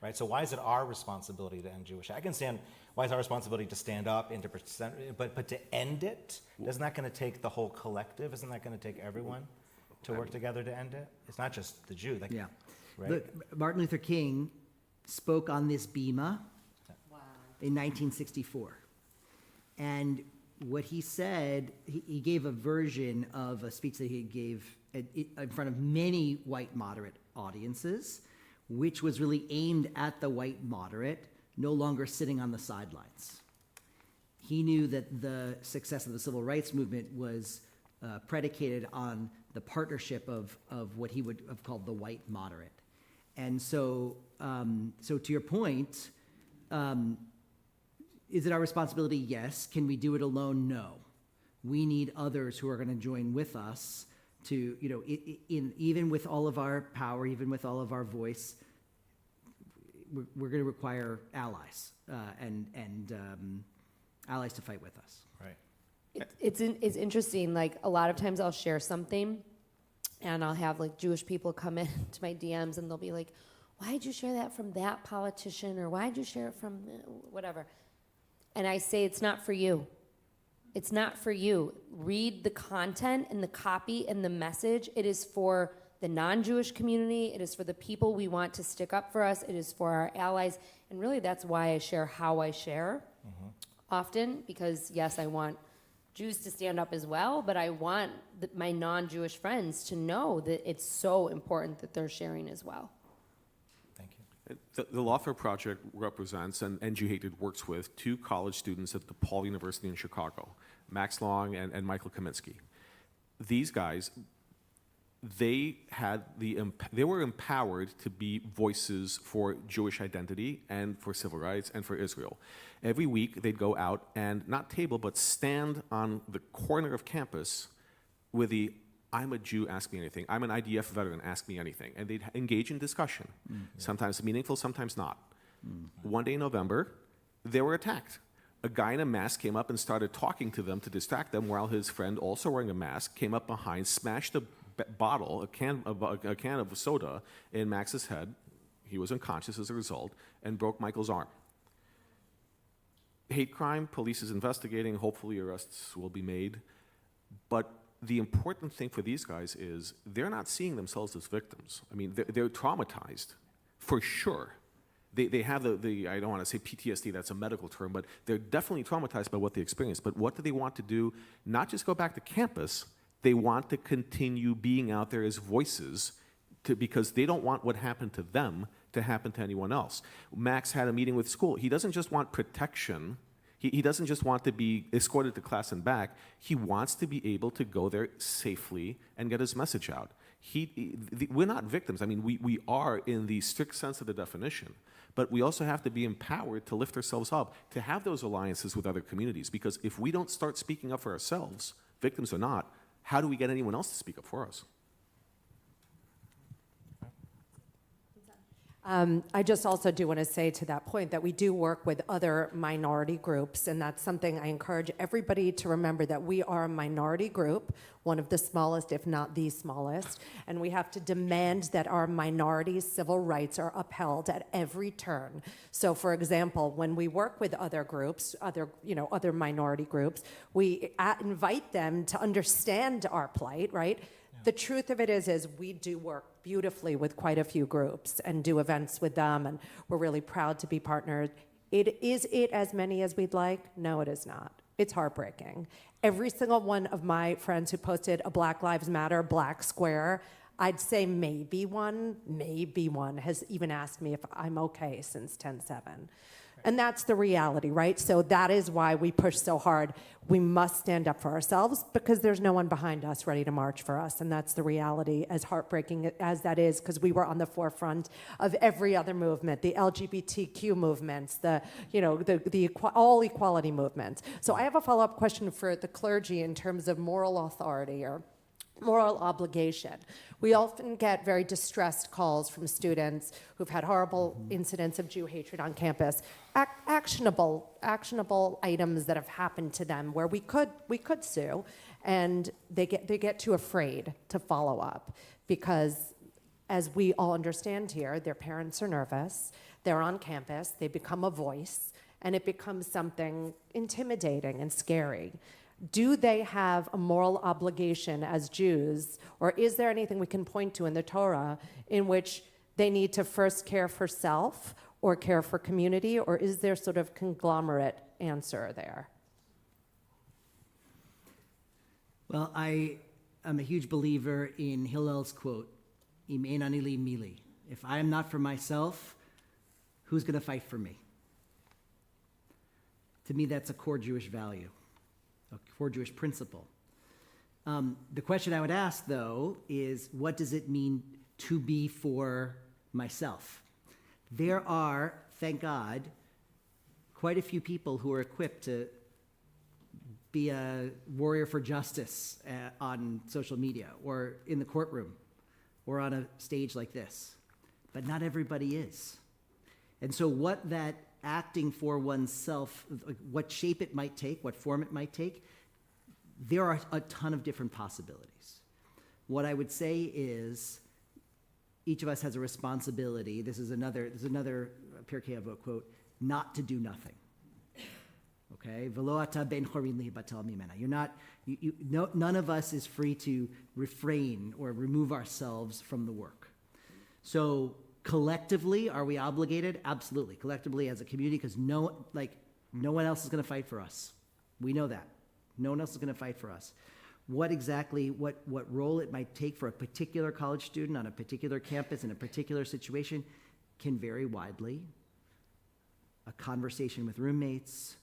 right? So why is it our responsibility to end Jewish hate? I can stand. Why is our responsibility to stand up and to present, but to end it? Isn't that going to take the whole collective? Isn't that going to take everyone to work together to end it? It's not just the Jew. Yeah. Right? Look, Martin Luther King spoke on this bima in 1964, and what he said, he gave a version of a speech that he gave in front of many white moderate audiences, which was really aimed at the white moderate no longer sitting on the sidelines. He knew that the success of the civil rights movement was predicated on the partnership of what he would have called the white moderate. And so, so to your point, is it our responsibility? Yes. Can we do it alone? No. We need others who are going to join with us to, you know, even with all of our power, even with all of our voice, we're going to require allies and allies to fight with us. Right. It's interesting. Like a lot of times I'll share something, and I'll have like Jewish people come in to my DMs, and they'll be like, "Why did you share that from that politician?" or "Why did you share it from whatever?" And I say, "It's not for you. It's not for you. Read the content and the copy and the message. It is for the non-Jewish community. It is for the people we want to stick up for us. It is for our allies." And really, that's why I share how I share often, because yes, I want Jews to stand up as well, but I want my non-Jewish friends to know that it's so important that they're sharing as well. Thank you. The Lawfare Project represents and End Jew Hatred works with two college students at DePaul University in Chicago, Max Long and Michael Kaminsky. These guys, they were empowered to be voices for Jewish identity and for civil rights and for Israel. Every week they'd go out and not table but stand on the corner of campus with the "I'm a Jew, ask me anything. I'm an IDF veteran, ask me anything." And they'd engage in discussion, sometimes meaningful, sometimes not. One day in November, they were attacked. A guy in a mask came up and started talking to them to distract them, while his friend, also wearing a mask, came up behind, smashed a bottle, a can of soda in Max's head. He was unconscious as a result, and broke Michael's arm. Hate crime, police is investigating, hopefully arrests will be made. But the important thing for these guys is they're not seeing themselves as victims. I mean, they're traumatized, for sure. They have the I don't want to say PTSD, that's a medical term, but they're definitely traumatized by what they experienced. But what do they want to do? Not just go back to campus, they want to continue being out there as voices because they don't want what happened to them to happen to anyone else. Max had a meeting with school. He doesn't just want protection. He doesn't just want to be escorted to class and back. He wants to be able to go there safely and get his message out. We're not victims. I mean, we are in the strict sense of the definition, but we also have to be empowered to lift ourselves up, to have those alliances with other communities, because if we don't start speaking up for ourselves, victims or not, how do we get anyone else to speak up for us? I just also do want to say to that point that we do work with other minority groups, and that's something I encourage everybody to remember, that we are a minority group, one of the smallest, if not the smallest, and we have to demand that our minorities' civil rights are upheld at every turn. So, for example, when we work with other groups, other minority groups, we invite them to understand our plight, right? The truth of it is we do work beautifully with quite a few groups and do events with them, and we're really proud to be partnered. Is it as many as we'd like? No, it is not. It's heartbreaking. Every single one of my friends who posted a Black Lives Matter black square, I'd say maybe one has even asked me if I'm okay since 10/7. And that's the reality, right? So that is why we push so hard. We must stand up for ourselves because there's no one behind us ready to march for us. And that's the reality, as heartbreaking as that is, because we were on the forefront of every other movement, the LGBTQ movements, all equality movements. So I have a follow-up question for the clergy in terms of moral authority or moral obligation. We often get very distressed calls from students who've had horrible incidents of Jew hatred on campus, actionable items that have happened to them where we could sue, and they get too afraid to follow up because, as we all understand here, their parents are nervous, they're on campus, they become a voice, and it becomes something intimidating and scary. Do they have a moral obligation as Jews, or is there anything we can point to in the Torah in which they need to first care for self or care for community, or is there sort of conglomerate answer there? Well, I am a huge believer in Hillel's quote, "Im ein ani li mili." If I am not for myself, who's going to fight for me? To me, that's a core Jewish value, a core Jewish principle. The question I would ask, though, is what does it mean to be for myself? There are, thank God, quite a few people who are equipped to be a warrior for justice on social media or in the courtroom or on a stage like this. But not everybody is. And so what that acting for oneself, what shape it might take, what form it might take, there are a ton of different possibilities. What I would say is each of us has a responsibility. This is another Pirkei Avot quote, not to do nothing. Okay? V'lo ata ben chorin libatel mimena. None of us is free to refrain or remove ourselves from the work. So collectively, are we obligated? Absolutely. Collectively as a community, because no one else is going to fight for us. We know that. No one else is going to fight for us. What role it might take for a particular college student on a particular campus in a particular situation can vary widely. A conversation with roommates,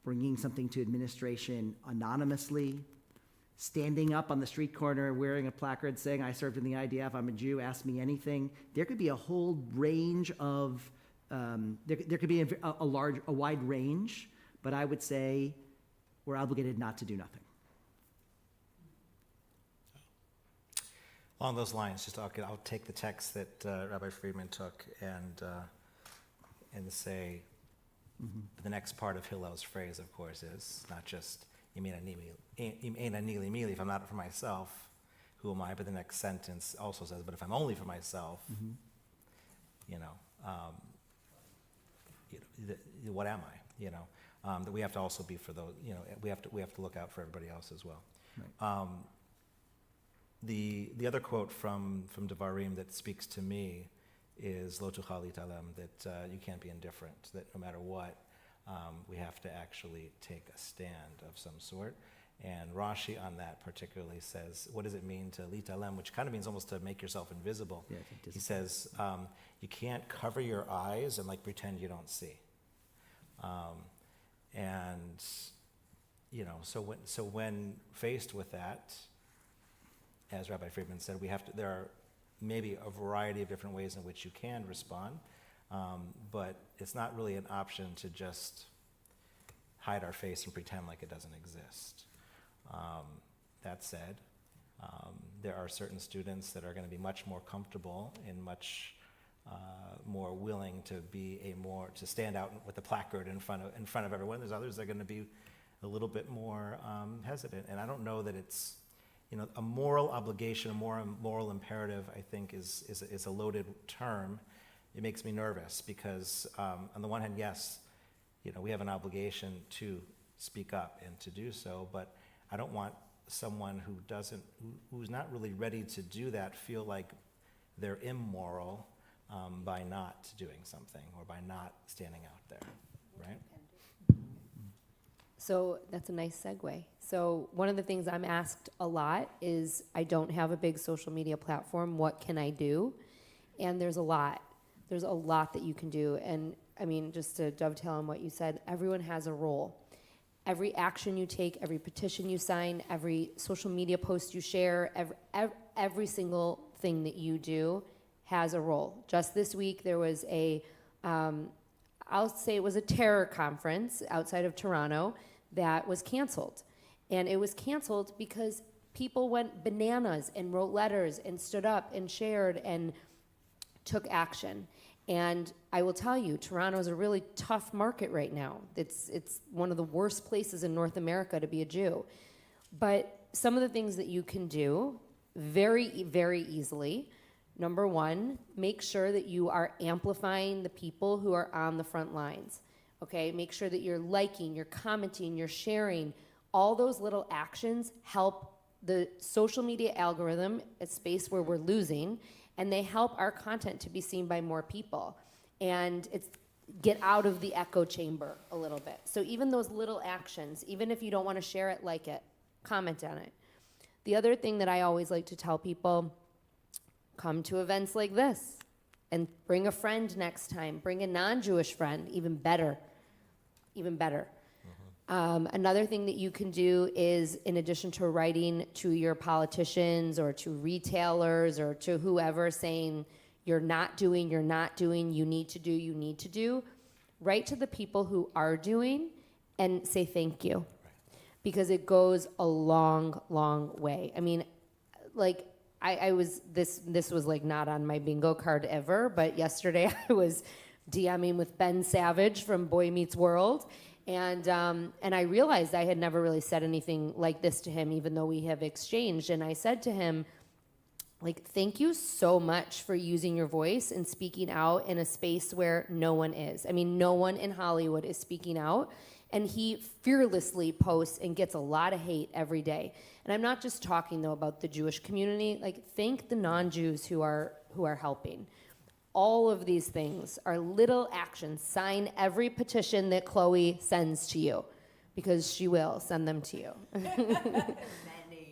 bringing something to administration anonymously, standing up on the street corner wearing a placard saying, I served in the IDF, I'm a Jew, ask me anything. There could be a whole range of, there could be a wide range, but I would say we're obligated not to do nothing. Along those lines, I'll take the text that Rabbi Friedman took and say, the next part of Hillel's phrase, of course, is not just if I'm not for myself, who am I? But the next sentence also says, but if I'm only for myself, what am I? That we have to also be for those. We have to look out for everybody else as well. Right. The other quote from Devarim that speaks to me is Lo tuchal litalem, that you can't be indifferent, that no matter what, we have to actually take a stand of some sort. And Rashi on that particularly says, what does it mean to litalem, which kind of means almost to make yourself invisible. Yeah, he says, you can't cover your eyes and pretend you don't see. So when faced with that, as Rabbi Friedman said, there are maybe a variety of different ways in which you can respond, but it's not really an option to just hide our face and pretend like it doesn't exist. That said, there are certain students that are going to be much more comfortable and much more willing to to stand out with the placard in front of everyone. There's others that are going to be a little bit more hesitant, and I don't know that it's a moral obligation, a moral imperative, I think, is a loaded term. It makes me nervous because, on the one hand, yes, we have an obligation to speak up and to do so, but I don't want someone who's not really ready to do that feel like they're immoral by not doing something or by not standing out there, right? So that's a nice segue. So one of the things I'm asked a lot is, I don't have a big social media platform. What can I do? And there's a lot. There's a lot that you can do. And I mean, just to dovetail on what you said, everyone has a role. Every action you take, every petition you sign, every social media post you share, every single thing that you do has a role. Just this week, there was I'll say it was a terror conference outside of Toronto that was canceled. And it was canceled because people went bananas and wrote letters and stood up and shared and took action. And I will tell you, Toronto is a really tough market right now. It's one of the worst places in North America to be a Jew. But some of the things that you can do very, very easily, number one, make sure that you are amplifying the people who are on the front lines. Okay, make sure that you're liking, you're commenting, you're sharing. All those little actions help the social media algorithm, a space where we're losing, and they help our content to be seen by more people. And it's get out of the echo chamber a little bit. So even those little actions, even if you don't want to share it, like it, comment on it. The other thing that I always like to tell people, come to events like this and bring a friend next time. Bring a non-Jewish friend, even better. Even better. Another thing that you can do is, in addition to writing to your politicians or to retailers or to whoever saying you're not doing, you need to do, write to the people who are doing and say thank you. Because it goes a long, long way. I mean, like, I was, this was like not on my bingo card ever, but yesterday I was DMing with Ben Savage from Boy Meets World, and I realized I had never really said anything like this to him, even though we have exchanged, and I said to him, like, thank you so much for using your voice and speaking out in a space where no one is. I mean, no one in Hollywood is speaking out. And he fearlessly posts and gets a lot of hate every day. And I'm not just talking, though, about the Jewish community. Like, thank the non-Jews who are helping. All of these things are little actions. Sign every petition that Chloe sends to you, because she will send them to you.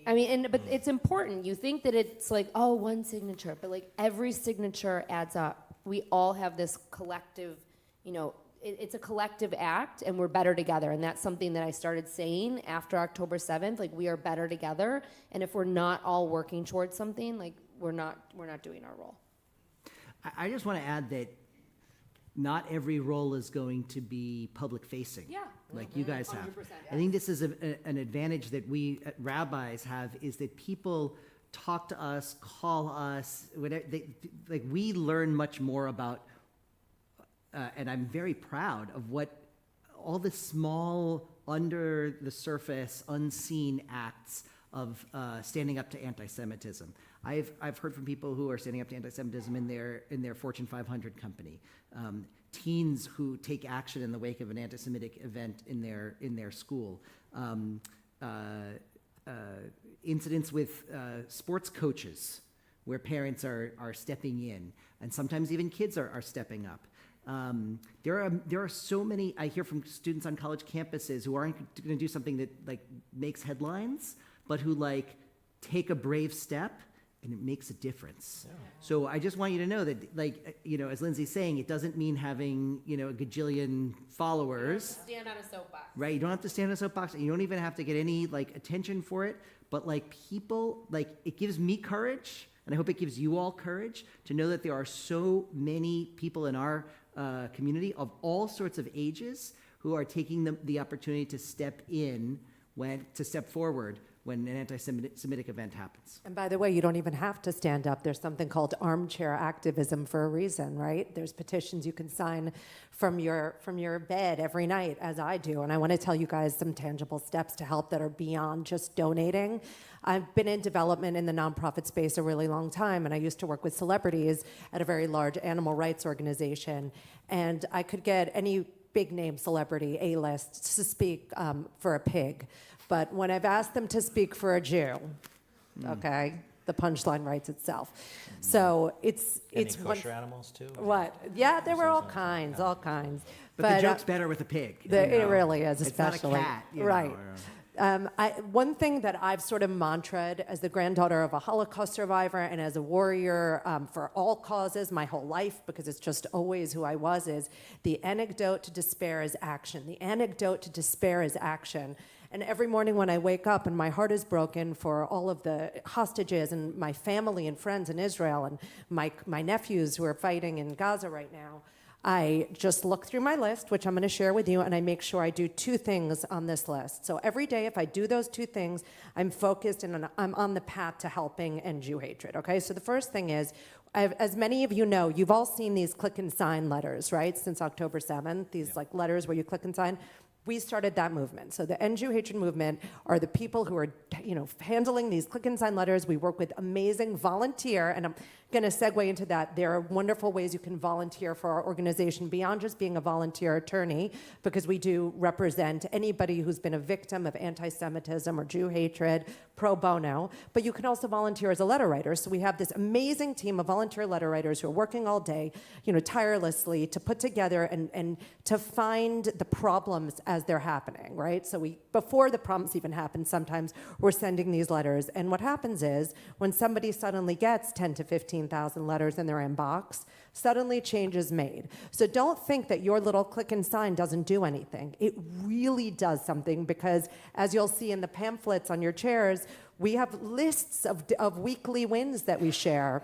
I mean, but it's important. You think that it's like, oh, one signature, but like every signature adds up. We all have this collective, it's a collective act, and we're better together. And that's something that I started saying after October 7th. Like, we are better together. And if we're not all working towards something, like, we're not doing our role. I just want to add that not every role is going to be public facing. Yeah. Like you guys have. 100%. I think this is an advantage that we rabbis have, is that people talk to us, call us, whatever, we learn much more about. And I'm very proud of what all the small, under the surface, unseen acts of standing up to anti-Semitism. I've heard from people who are standing up to anti-Semitism in their Fortune 500 company, teens who take action in the wake of an anti-Semitic event in their school, incidents with sports coaches where parents are stepping in, and sometimes even kids are stepping up. There are so many. I hear from students on college campuses who aren't going to do something that like makes headlines, but who like take a brave step, and it makes a difference. Yeah. So I just want you to know that, like, as Lindsay's saying, it doesn't mean having a gajillion followers. You don't have to stand on a soapbox. Right. You don't have to stand on a soapbox, and you don't even have to get any like attention for it. But like people, like, it gives me courage, and I hope it gives you all courage to know that there are so many people in our community of all sorts of ages who are taking the opportunity to step forward when an anti-Semitic event happens. And by the way, you don't even have to stand up. There's something called armchair activism for a reason, right? There's petitions you can sign from your bed every night, as I do. And I want to tell you guys some tangible steps to help that are beyond just donating. I've been in development in the nonprofit space a really long time, and I used to work with celebrities at a very large animal rights organization. And I could get any big name celebrity, A-list, to speak for a pig. But when I've asked them to speak for a Jew, okay, the punchline writes itself. So it's kosher animals too? What? Yeah, there were all kinds. But the joke's better with a pig. It really is, it's not especially a cat, right. One thing that I've sort of mantraed as the granddaughter of a Holocaust survivor and as a warrior for all causes my whole life, because it's just always who I was, is the antidote to despair is action. The antidote to despair is action. And every morning when I wake up and my heart is broken for all of the hostages and my family and friends in Israel and my nephews who are fighting in Gaza right now, I just look through my list, which I'm going to share with you, and I make sure I do 2 things on this list. So every day, if I do those 2 things, I'm focused and I'm on the path to helping end Jew hatred, okay? So the first thing is, as many of you know, you've all seen these click and sign letters, right, since October 7th, these like letters where you click and sign. We started that movement. So the End Jew Hatred movement are the people who are, handling these click and sign letters. We work with amazing volunteer, and I'm going to segue into that. There are wonderful ways you can volunteer for our organization beyond just being a volunteer attorney, because we do represent anybody who's been a victim of anti-Semitism or Jew hatred, pro bono. But you can also volunteer as a letter writer. So we have this amazing team of volunteer letter writers who are working all day, tirelessly to put together and to find the problems as they're happening, right? So before the prompts even happen, sometimes we're sending these letters. And what happens is when somebody suddenly gets 10 to 15,000 letters in their inbox, suddenly change is made. So don't think that your little click and sign doesn't do anything. It really does something, because as you'll see in the pamphlets on your chairs, we have lists of weekly wins that we share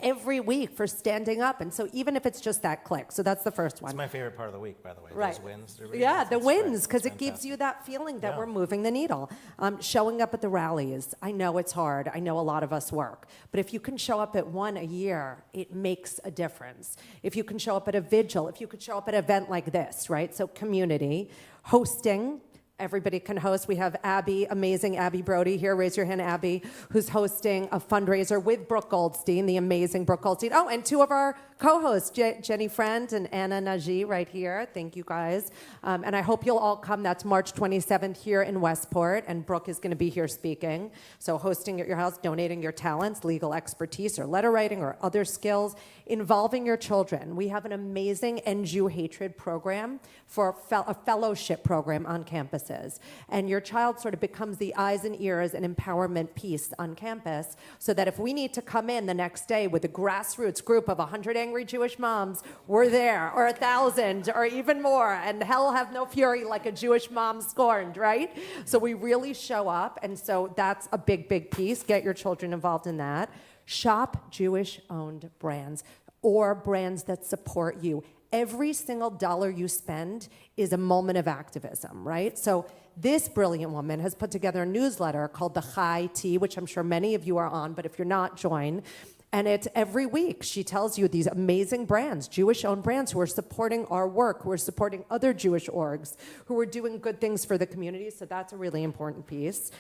every week for standing up. And so even if it's just that click, so that's the first one. It's my favorite part of the week, by the way. Right. Those wins. They're really Yeah, nice. the That's great. wins, because It's it gives you fantastic. that feeling that Yeah. we're moving the needle. Showing up at the rallies. I know it's hard. I know a lot of us work. But if you can show up at one a year, it makes a difference. If you can show up at a vigil, if you could show up at an event like this, right? So community, hosting. Everybody can host. We have Abby, amazing Abby Brody here. Raise your hand, Abby, who's hosting a fundraiser with Brooke Goldstein, the amazing Brooke Goldstein. Oh, and two of our co-hosts, Jenny Friend and Anna Najee, right here. Thank you, guys. And I hope you'll all come. That's March 27th here in Westport, and Brooke is going to be here speaking. So hosting at your house, donating your talents, legal expertise, or letter writing, or other skills, involving your children. We have an amazing End Jew Hatred program for a fellowship program on campuses. And your child sort of becomes the eyes and ears and empowerment piece on campus, so that if we need to come in the next day with a grassroots group of 100 angry Jewish moms, we're there, or 1,000, or even more, and hell have no fury like a Jewish mom scorned, right? So we really show up, and so that's a big, big piece. Get your children involved in that. Shop Jewish-owned brands, or brands that support you. Every single dollar you spend is a moment of activism, right? So this brilliant woman has put together a newsletter called the Chai Tea, which I'm sure many of you are on, but if you're not, join. And it's every week. She tells you these amazing brands, Jewish-owned brands, who are supporting our work, who are supporting other Jewish orgs, who are doing good things for the community. So that's a really important piece.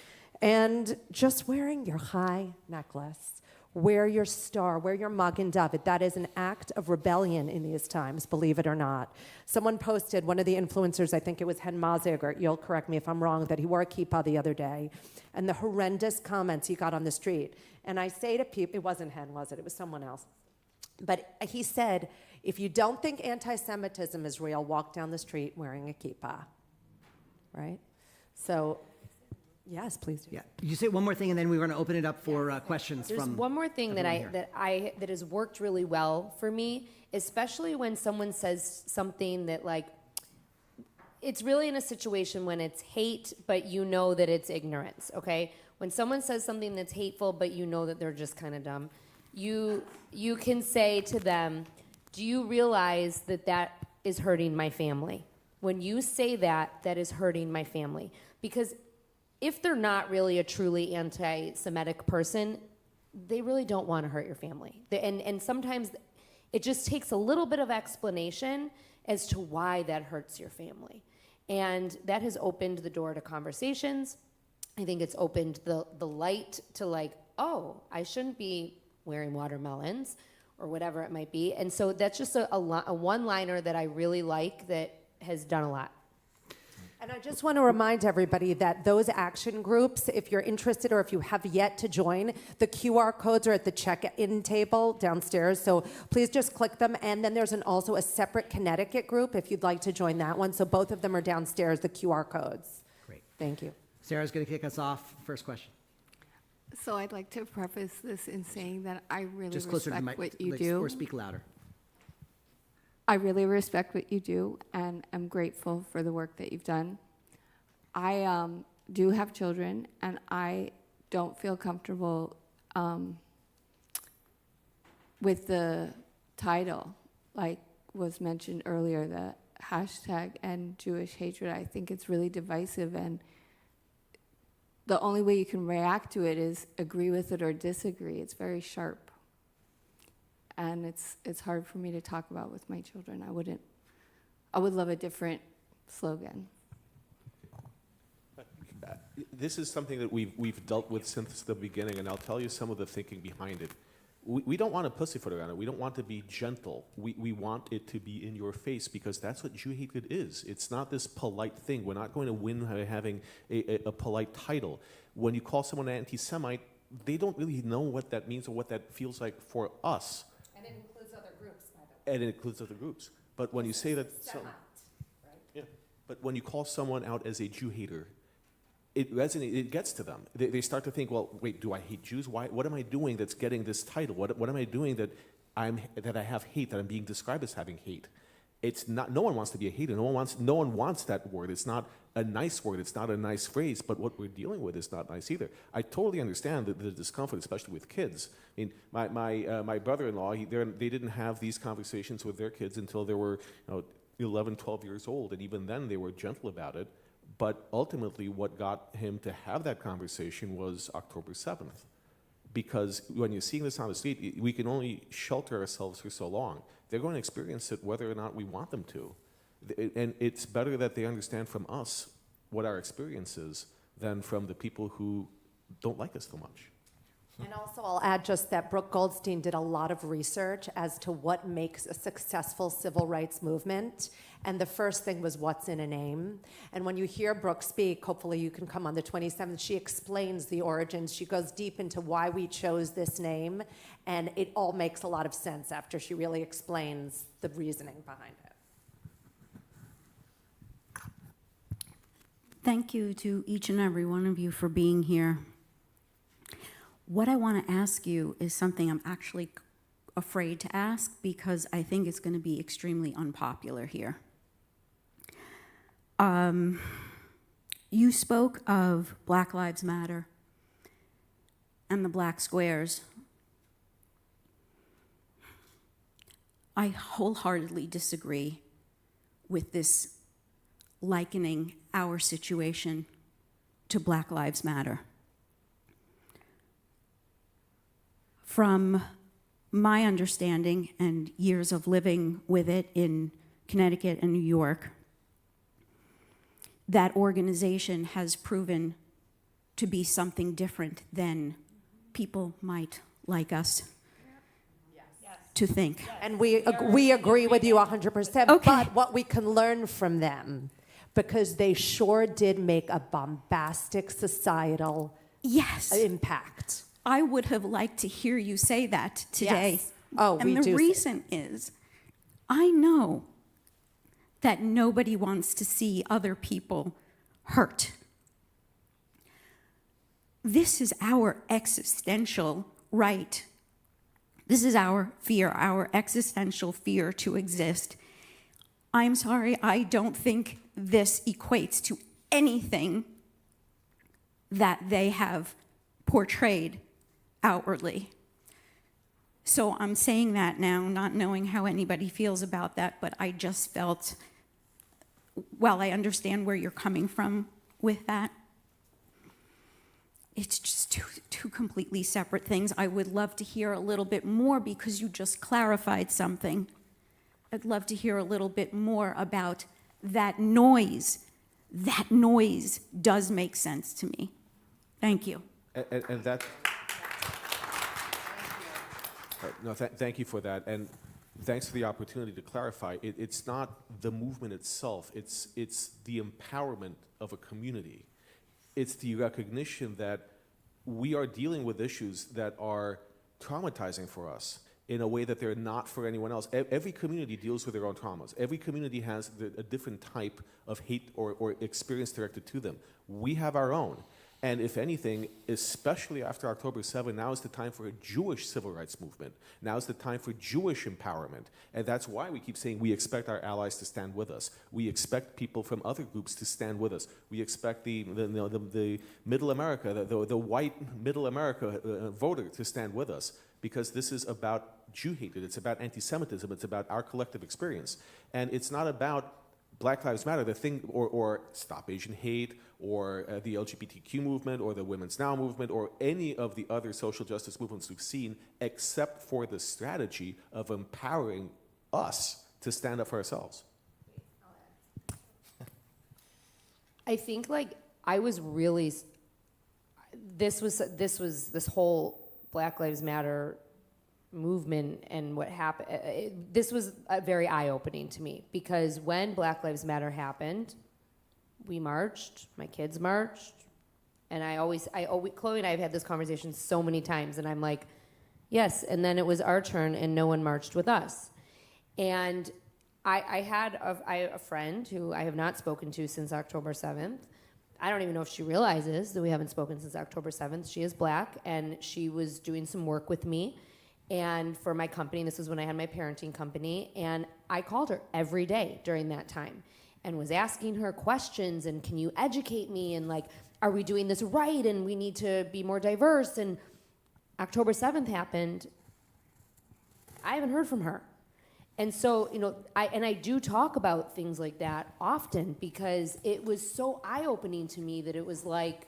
And just wearing your Chai necklace. Wear your star, wear your Magen David. That is an act of rebellion in these times, believe it or not. Someone posted, one of the influencers, I think it was Hen Maziger, you'll correct me if I'm wrong, that he wore a kippah the other day, and the horrendous comments he got on the street. And I say to people, it wasn't Hen, was it? It was someone else. But he said, if you don't think anti-Semitism is real, walk down the street wearing a kippah, right? So, yes, please do. Yeah. You say one more thing, and then we're going to open it up for questions There's from one more thing that everyone here. that has worked really well for me, especially when someone says something that, like, it's really in a situation when it's hate, but you know that it's ignorance, okay? When someone says something that's hateful, but you know that they're just kind of dumb, you can say to them, do you realize that that is hurting my family? When you say that, that is hurting my family. Because if they're not really a truly anti-Semitic person, they really don't want to hurt your family. And sometimes it just takes a little bit of explanation as to why that hurts your family. And that has opened the door to conversations. I think it's opened the light to, like, oh, I shouldn't be wearing watermelons or whatever it might be. And so that's just a one-liner that I really like that has done a lot. And I just want to remind everybody that those action groups, if you're interested or if you have yet to join, the QR codes are at the check-in table downstairs. So please just click them. And then there's also a separate Connecticut group if you'd like to join that one. So both of them are downstairs, the QR codes. Great. Thank you. Sarah's going to kick us off. First question. So I'd like to preface this in saying that I really Just closer to the respect mic, what you do. or speak louder. I really respect what you do, and I'm grateful for the work that you've done. I do have children, and I don't feel comfortable with the title, like was mentioned earlier, the hashtag and Jewish hatred. I think it's really divisive, and the only way you can react to it is agree with it or disagree. It's very sharp. And it's hard for me to talk about with my children. I would love a different slogan. This is something that we've dealt with since the beginning, and I'll tell you some of the thinking behind it. We don't want to pussyfoot around it. We don't want to be gentle. We want it to be in your face, because that's what Jew hatred is. It's not this polite thing. We're not going to win by having a polite title. When you call someone an anti-Semite, they don't really know what that means or what that feels like for us. And it includes other groups, by the way. And it includes other groups. But when you say that... Semite, right? Yeah. But when you call someone out as a Jew hater, it resonates, it gets to them. They start to think, well, wait, do I hate Jews? Why? What am I doing that's getting this title? What am I doing that I have hate, that I'm being described as having hate? It's not, no one wants to be a hater. No one wants that word. It's not a nice word. It's not a nice phrase, but what we're dealing with is not nice either. I totally understand the discomfort, especially with kids. I mean, my brother-in-law, they didn't have these conversations with their kids until they were 11, 12 years old, and even then they were gentle about it. But ultimately, what got him to have that conversation was October 7th. Because when you're seeing this on the street, we can only shelter ourselves for so long. They're going to experience it whether or not we want them to. And it's better that they understand from us what our experience is than from the people who don't like us so much. And also, I'll add just that Brooke Goldstein did a lot of research as to what makes a successful civil rights movement. And the first thing was what's in a name. And when you hear Brooke speak, hopefully you can come on the 27th, she explains the origins. She goes deep into why we chose this name. And it all makes a lot of sense after she really explains the reasoning behind it. Thank you to each and every one of you for being here. What I want to ask you is something I'm actually afraid to ask because I think it's going to be extremely unpopular here. You spoke of Black Lives Matter and the black squares. I wholeheartedly disagree with this likening our situation to Black Lives Matter. From my understanding and years of living with it in Connecticut and New York, that organization has proven to be something different than people might like us to think. And we agree with you 100%, Okay. but what we can learn from them, because they sure did make a bombastic societal Yes. impact. I would have liked to hear you say that today. Yes. Oh, and we the do. reason is, I know that nobody wants to see other people hurt. This is our existential right. This is our fear, our existential fear to exist. I'm sorry, I don't think this equates to anything that they have portrayed outwardly. So I'm saying that now, not knowing how anybody feels about that, but I just felt, while I understand where you're coming from with that, it's just two completely separate things. I would love to hear a little bit more because you just clarified something. I'd love to hear a little bit more about that noise. That noise does make sense to me. Thank you. And that. No, thank you for that, and thanks for the opportunity to clarify. It's not the movement itself; it's the empowerment of a community. It's the recognition that we are dealing with issues that are traumatizing for us in a way that they're not for anyone else. Every community deals with their own traumas. Every community has a different type of hate or experience directed to them. We have our own. And if anything, especially after October 7, now is the time for a Jewish civil rights movement. Now is the time for Jewish empowerment. And that's why we keep saying we expect our allies to stand with us. We expect people from other groups to stand with us. We expect the middle America, the white middle America voter to stand with us, because this is about Jew hatred. It's about antisemitism. It's about our collective experience. And it's not about Black Lives Matter, the thing, or Stop Asian Hate, or the LGBTQ movement, or the Women's Now movement, or any of the other social justice movements we've seen, except for the strategy of empowering us to stand up for ourselves. I think I was really, this whole Black Lives Matter movement and what happened, this was very eye-opening to me, because when Black Lives Matter happened, we marched, my kids marched, and I always, Chloe and I have had this conversation so many times, and I'm like, yes, and then it was our turn and no one marched with us. And I had a friend who I have not spoken to since October 7th. I don't even know if she realizes that we haven't spoken since October 7th. She is black, and she was doing some work with me and for my company. This was when I had my parenting company, and I called her every day during that time and was asking her questions and, can you educate me, and like, are we doing this right, and we need to be more diverse. And October 7th happened. I haven't heard from her. And so, you know, I do talk about things like that often because it was so eye-opening to me that it was like,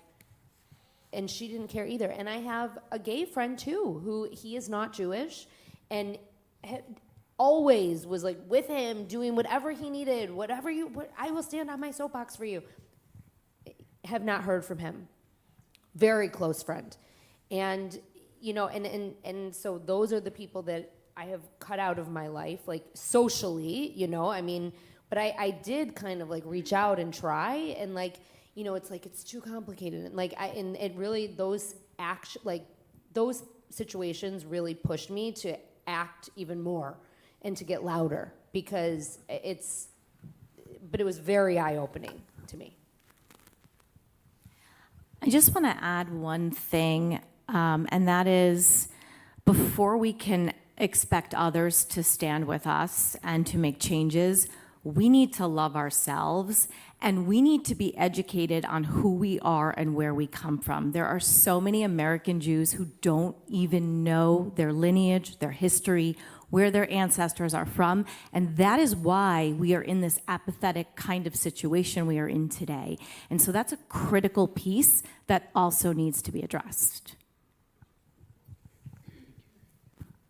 and she didn't care either. And I have a gay friend too, who he is not Jewish, and always was like with him, doing whatever he needed, I will stand on my soapbox for you. Have not heard from him. Very close friend. And, you know, and so those are the people that I have cut out of my life, like socially, you know, I mean, but I did kind of like reach out and try, and like, you know, it's like, it's too complicated. And like, and it really, those situations really pushed me to act even more and to get louder, because but it was very eye-opening to me. I just want to add one thing, and that is, before we can expect others to stand with us and to make changes, we need to love ourselves, and we need to be educated on who we are and where we come from. There are so many American Jews who don't even know their lineage, their history, where their ancestors are from, and that is why we are in this apathetic kind of situation we are in today. And so that's a critical piece that also needs to be addressed.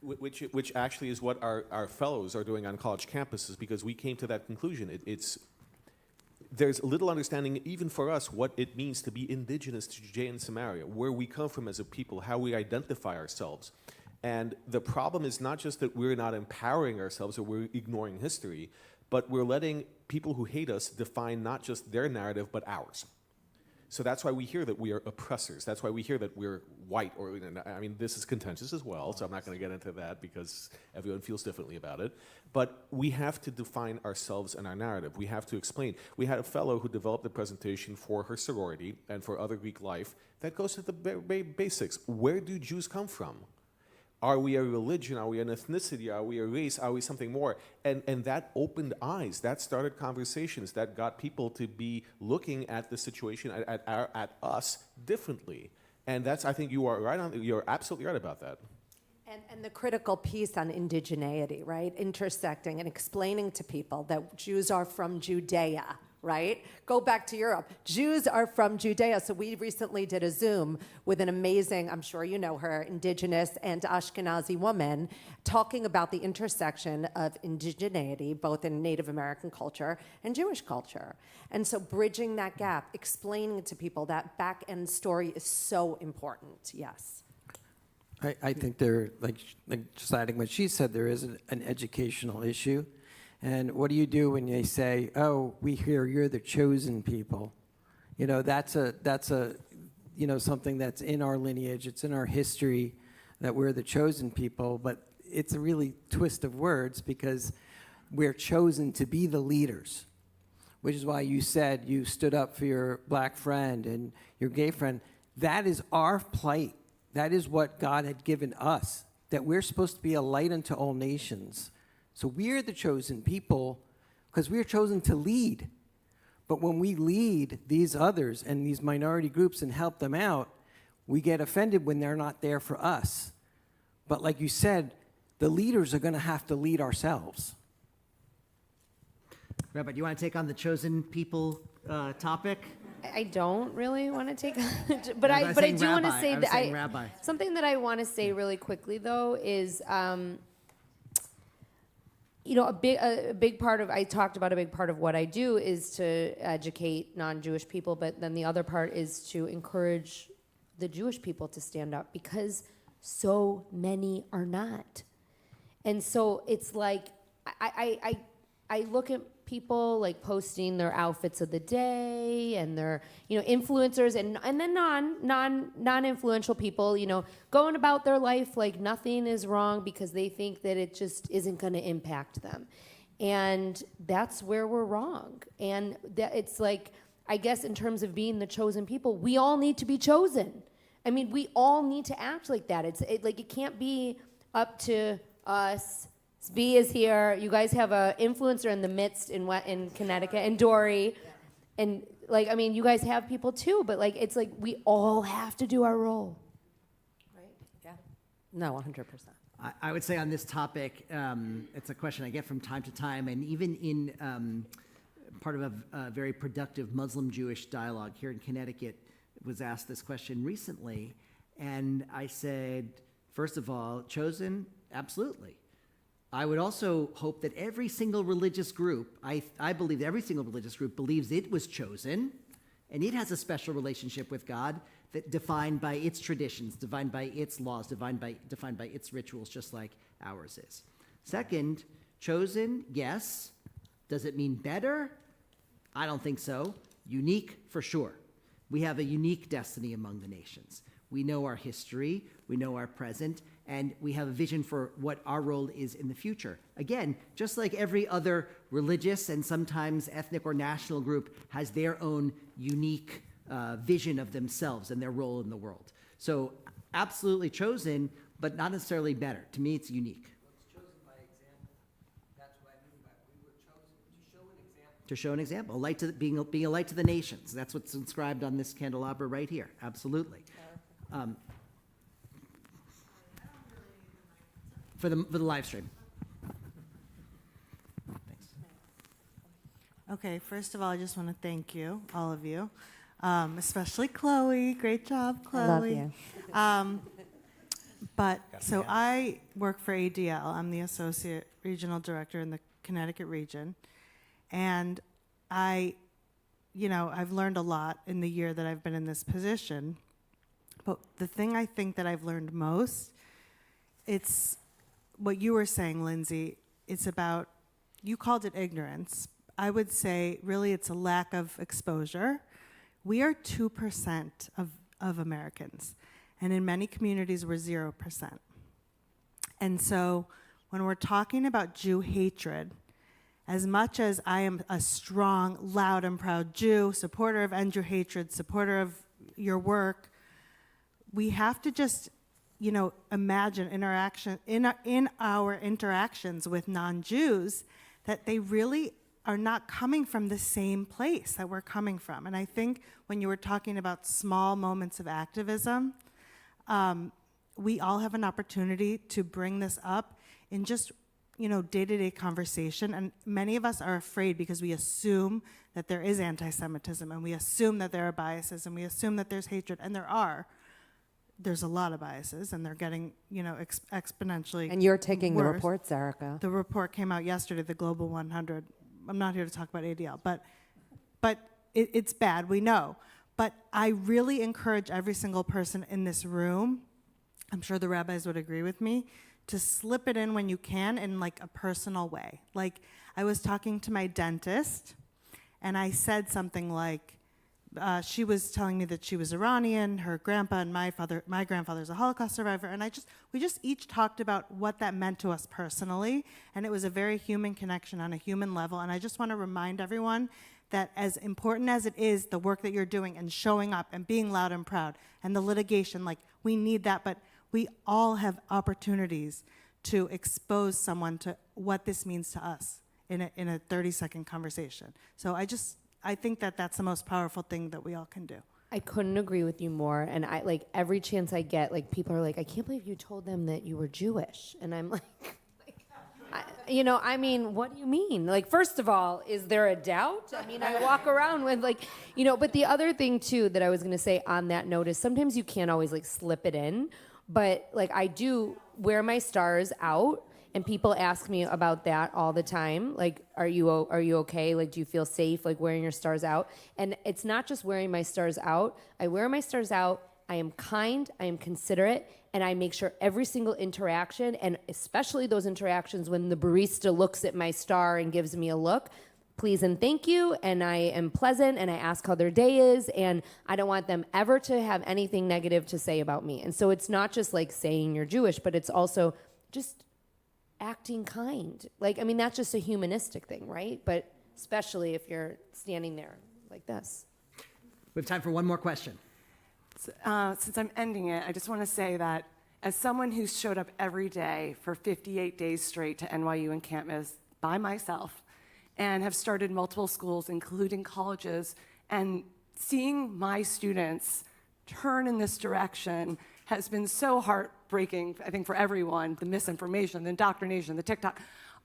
Which actually is what our fellows are doing on college campuses, because we came to that conclusion. There's little understanding, even for us, what it means to be indigenous to Judea and Samaria, where we come from as a people, how we identify ourselves. And the problem is not just that we're not empowering ourselves or we're ignoring history, but we're letting people who hate us define not just their narrative, but ours. So that's why we hear that we are oppressors. That's why we hear that we're white, or, I mean, this is contentious as well, so I'm not going to get into that because everyone feels differently about it. But we have to define ourselves and our narrative. We have to explain. We had a fellow who developed a presentation for her sorority and for other Greek life that goes to the basics. Where do Jews come from? Are we a religion? Are we an ethnicity? Are we a race? Are we something more? And that opened eyes. That started conversations. That got people to be looking at the situation, at us differently. And that's, I think you are right on. You're absolutely right about that. And the critical piece on indigeneity, right? Intersecting and explaining to people that Jews are from Judea, right? Go back to Europe. Jews are from Judea. So we recently did a Zoom with an amazing, I'm sure you know her, indigenous and Ashkenazi woman, talking about the intersection of indigeneity, both in Native American culture and Jewish culture. And so bridging that gap, explaining to people that back end story is so important, yes. I think there, like just adding what she said, there is an educational issue. And what do you do when they say, "Oh, we hear you're the chosen people"? You know, that's a you know, something that's in our lineage. It's in our history that we're the chosen people. But it's a really twist of words, because we're chosen to be the leaders, which is why you said you stood up for your black friend and your gay friend. That is our plight. That is what God had given us, that we're supposed to be a light unto all nations. So we're the chosen people because we're chosen to lead. But when we lead these others and these minority groups and help them out, we get offended when they're not there for us. But like you said, the leaders are going to have to lead ourselves. Rabbi, do you want to take on the chosen people topic? I don't really want to take, but I I was do saying want to rabbi. say I was that saying rabbi. Something that I want to say really quickly though is, you know, a big part of, I talked about a big part of what I do is to educate non-Jewish people, but then the other part is to encourage the Jewish people to stand up, because so many are not. And so it's like, I look at people like posting their outfits of the day and their, you know, influencers and then non-influential people, you know, going about their life like nothing is wrong because they think that it just isn't going to impact them. And that's where we're wrong. And that it's like, I guess in terms of being the chosen people, we all need to be chosen. I mean, we all need to act like that. It can't be up to us. Svi is here. You guys have an influencer in the midst in Connecticut, and Dory. And like, I mean, you guys have people too, but like, it's like we all have to do our role. Right? Yeah. No, 100%. I would say on this topic, it's a question I get from time to time, and even in part of a very productive Muslim-Jewish dialogue here in Connecticut, was asked this question recently, and I said, first of all, chosen, absolutely. I would also hope that every single religious group, I believe that every single religious group believes it was chosen, and it has a special relationship with God that defined by its traditions, defined by its laws, defined by its rituals, just like ours is. Second, chosen, yes. Does it mean better? I don't think so. Unique, for sure. We have a unique destiny among the nations. We know our history, we know our present, and we have a vision for what our role is in the future. Again, just like every other religious and sometimes ethnic or national group has their own unique vision of themselves and their role in the world. So absolutely chosen, but not necessarily better. To me, it's unique. To show an example, a light to being a light to the nations. That's what's inscribed on this candelabra right here. Absolutely. For the live stream. Thanks. Okay, first of all, I just want to thank you, all of you, especially Chloe. Great job, Chloe. I love you. So I work for ADL. I'm the Associate Regional Director in the Connecticut region. And I've learned a lot in the year that I've been in this position. But the thing I think that I've learned most, it's what you were saying, Lindsay. It's about, you called it ignorance. I would say really it's a lack of exposure. We are 2% of Americans. And in many communities, we're 0%. And so when we're talking about Jew hatred, as much as I am a strong, loud, and proud Jew, supporter of end Jew hatred, supporter of your work, we have to just, imagine in our interactions with non-Jews that they really are not coming from the same place that we're coming from. And I think when you were talking about small moments of activism, we all have an opportunity to bring this up in just day-to-day conversation, and many of us are afraid because we assume that there is anti-Semitism, and we assume that there are biases, and we assume that there's hatred, and there's a lot of biases, and they're getting, exponentially And you're taking the worse. reports, Erica. The report came out yesterday, the Global 100. I'm not here to talk about ADL, but it's bad, we know. But I really encourage every single person in this room, I'm sure the rabbis would agree with me, to slip it in when you can in like a personal way. Like I was talking to my dentist and I said something like, she was telling me that she was Iranian, her grandpa and my grandfather's a Holocaust survivor, and we just each talked about what that meant to us personally, and it was a very human connection on a human level, and I just want to remind everyone that as important as it is, the work that you're doing and showing up and being loud and proud, and the litigation, like we need that, but we all have opportunities to expose someone to what this means to us in a 30-second conversation. So I think that that's the most powerful thing that we all can do. I couldn't agree with you more. And I like every chance I get, like people are like, I can't believe you told them that you were Jewish. And I'm like, what do you mean? Like, first of all, is there a doubt? I mean, I walk around with but the other thing too that I was going to say on that note is sometimes you can't always like slip it in. But like I do wear my stars out, and people ask me about that all the time. Like, are you okay? Like, do you feel safe like wearing your stars out? And it's not just wearing my stars out. I wear my stars out. I am kind. I am considerate, and I make sure every single interaction, and especially those interactions when the barista looks at my star and gives me a look, please and thank you, and I am pleasant, and I ask how their day is, and I don't want them ever to have anything negative to say about me. And so it's not just like saying you're Jewish, but it's also just acting kind. Like, I mean, that's just a humanistic thing, right? But especially if you're standing there like this. We have time for one more question. Since I'm ending it, I just want to say that as someone who's showed up every day for 58 days straight to NYU and campus by myself and have started multiple schools, including colleges, and seeing my students turn in this direction has been so heartbreaking, I think, for everyone. The misinformation, the indoctrination, the TikTok,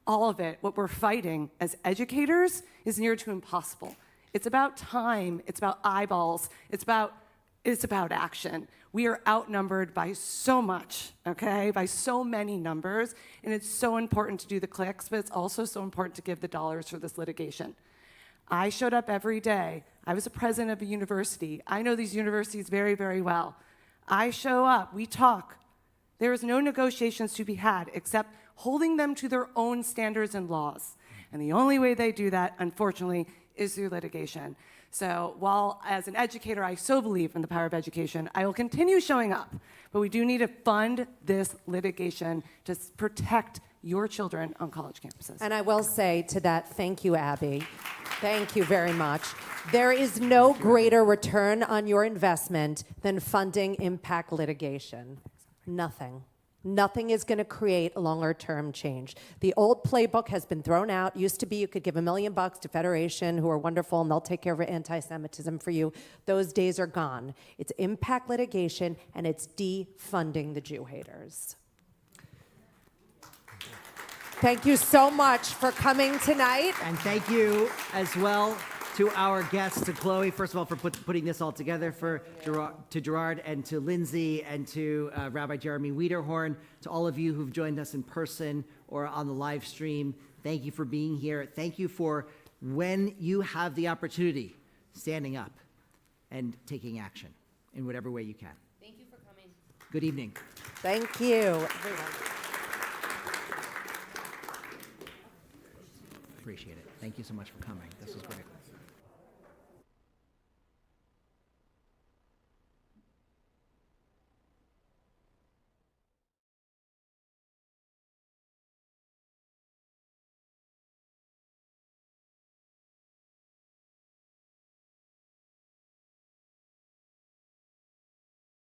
all of it. What we're fighting as educators is near to impossible. It's about time, it's about eyeballs, it's about action. We are outnumbered by so much, okay? By so many numbers, and it's so important to do the clicks, but it's also so important to give the dollars for this litigation. I showed up every day. I was a president of a university. I know these universities very, very well. I show up, we talk. There is no negotiations to be had except holding them to their own standards and laws. And the only way they do that, unfortunately, is through litigation. So while as an educator, I so believe in the power of education, I will continue showing up. But we do need to fund this litigation to protect your children on college campuses. And I will say to that, thank you, Abby. Thank you very much. There is no greater return on your investment than funding impact litigation. Nothing. Nothing is going to create a longer-term change. The old playbook has been thrown out. Used to be you could give $1 million to Federation, who are wonderful, and they'll take care of anti-Semitism for you. Those days are gone. It's impact litigation, and it's defunding the Jew haters. Thank you so much for coming tonight. And thank you as well to our guests, to Chloe, first of all, for putting this all together, to Gerard and to Lindsay and to Rabbi Jeremy Wiederhorn, to all of you who've joined us in person or on the live stream. Thank you for being here. Thank you for, when you have the opportunity, standing up and taking action in whatever way you can. Thank you for coming. Good evening. Thank you, everyone. Appreciate it. Thank you so much for coming. This was great.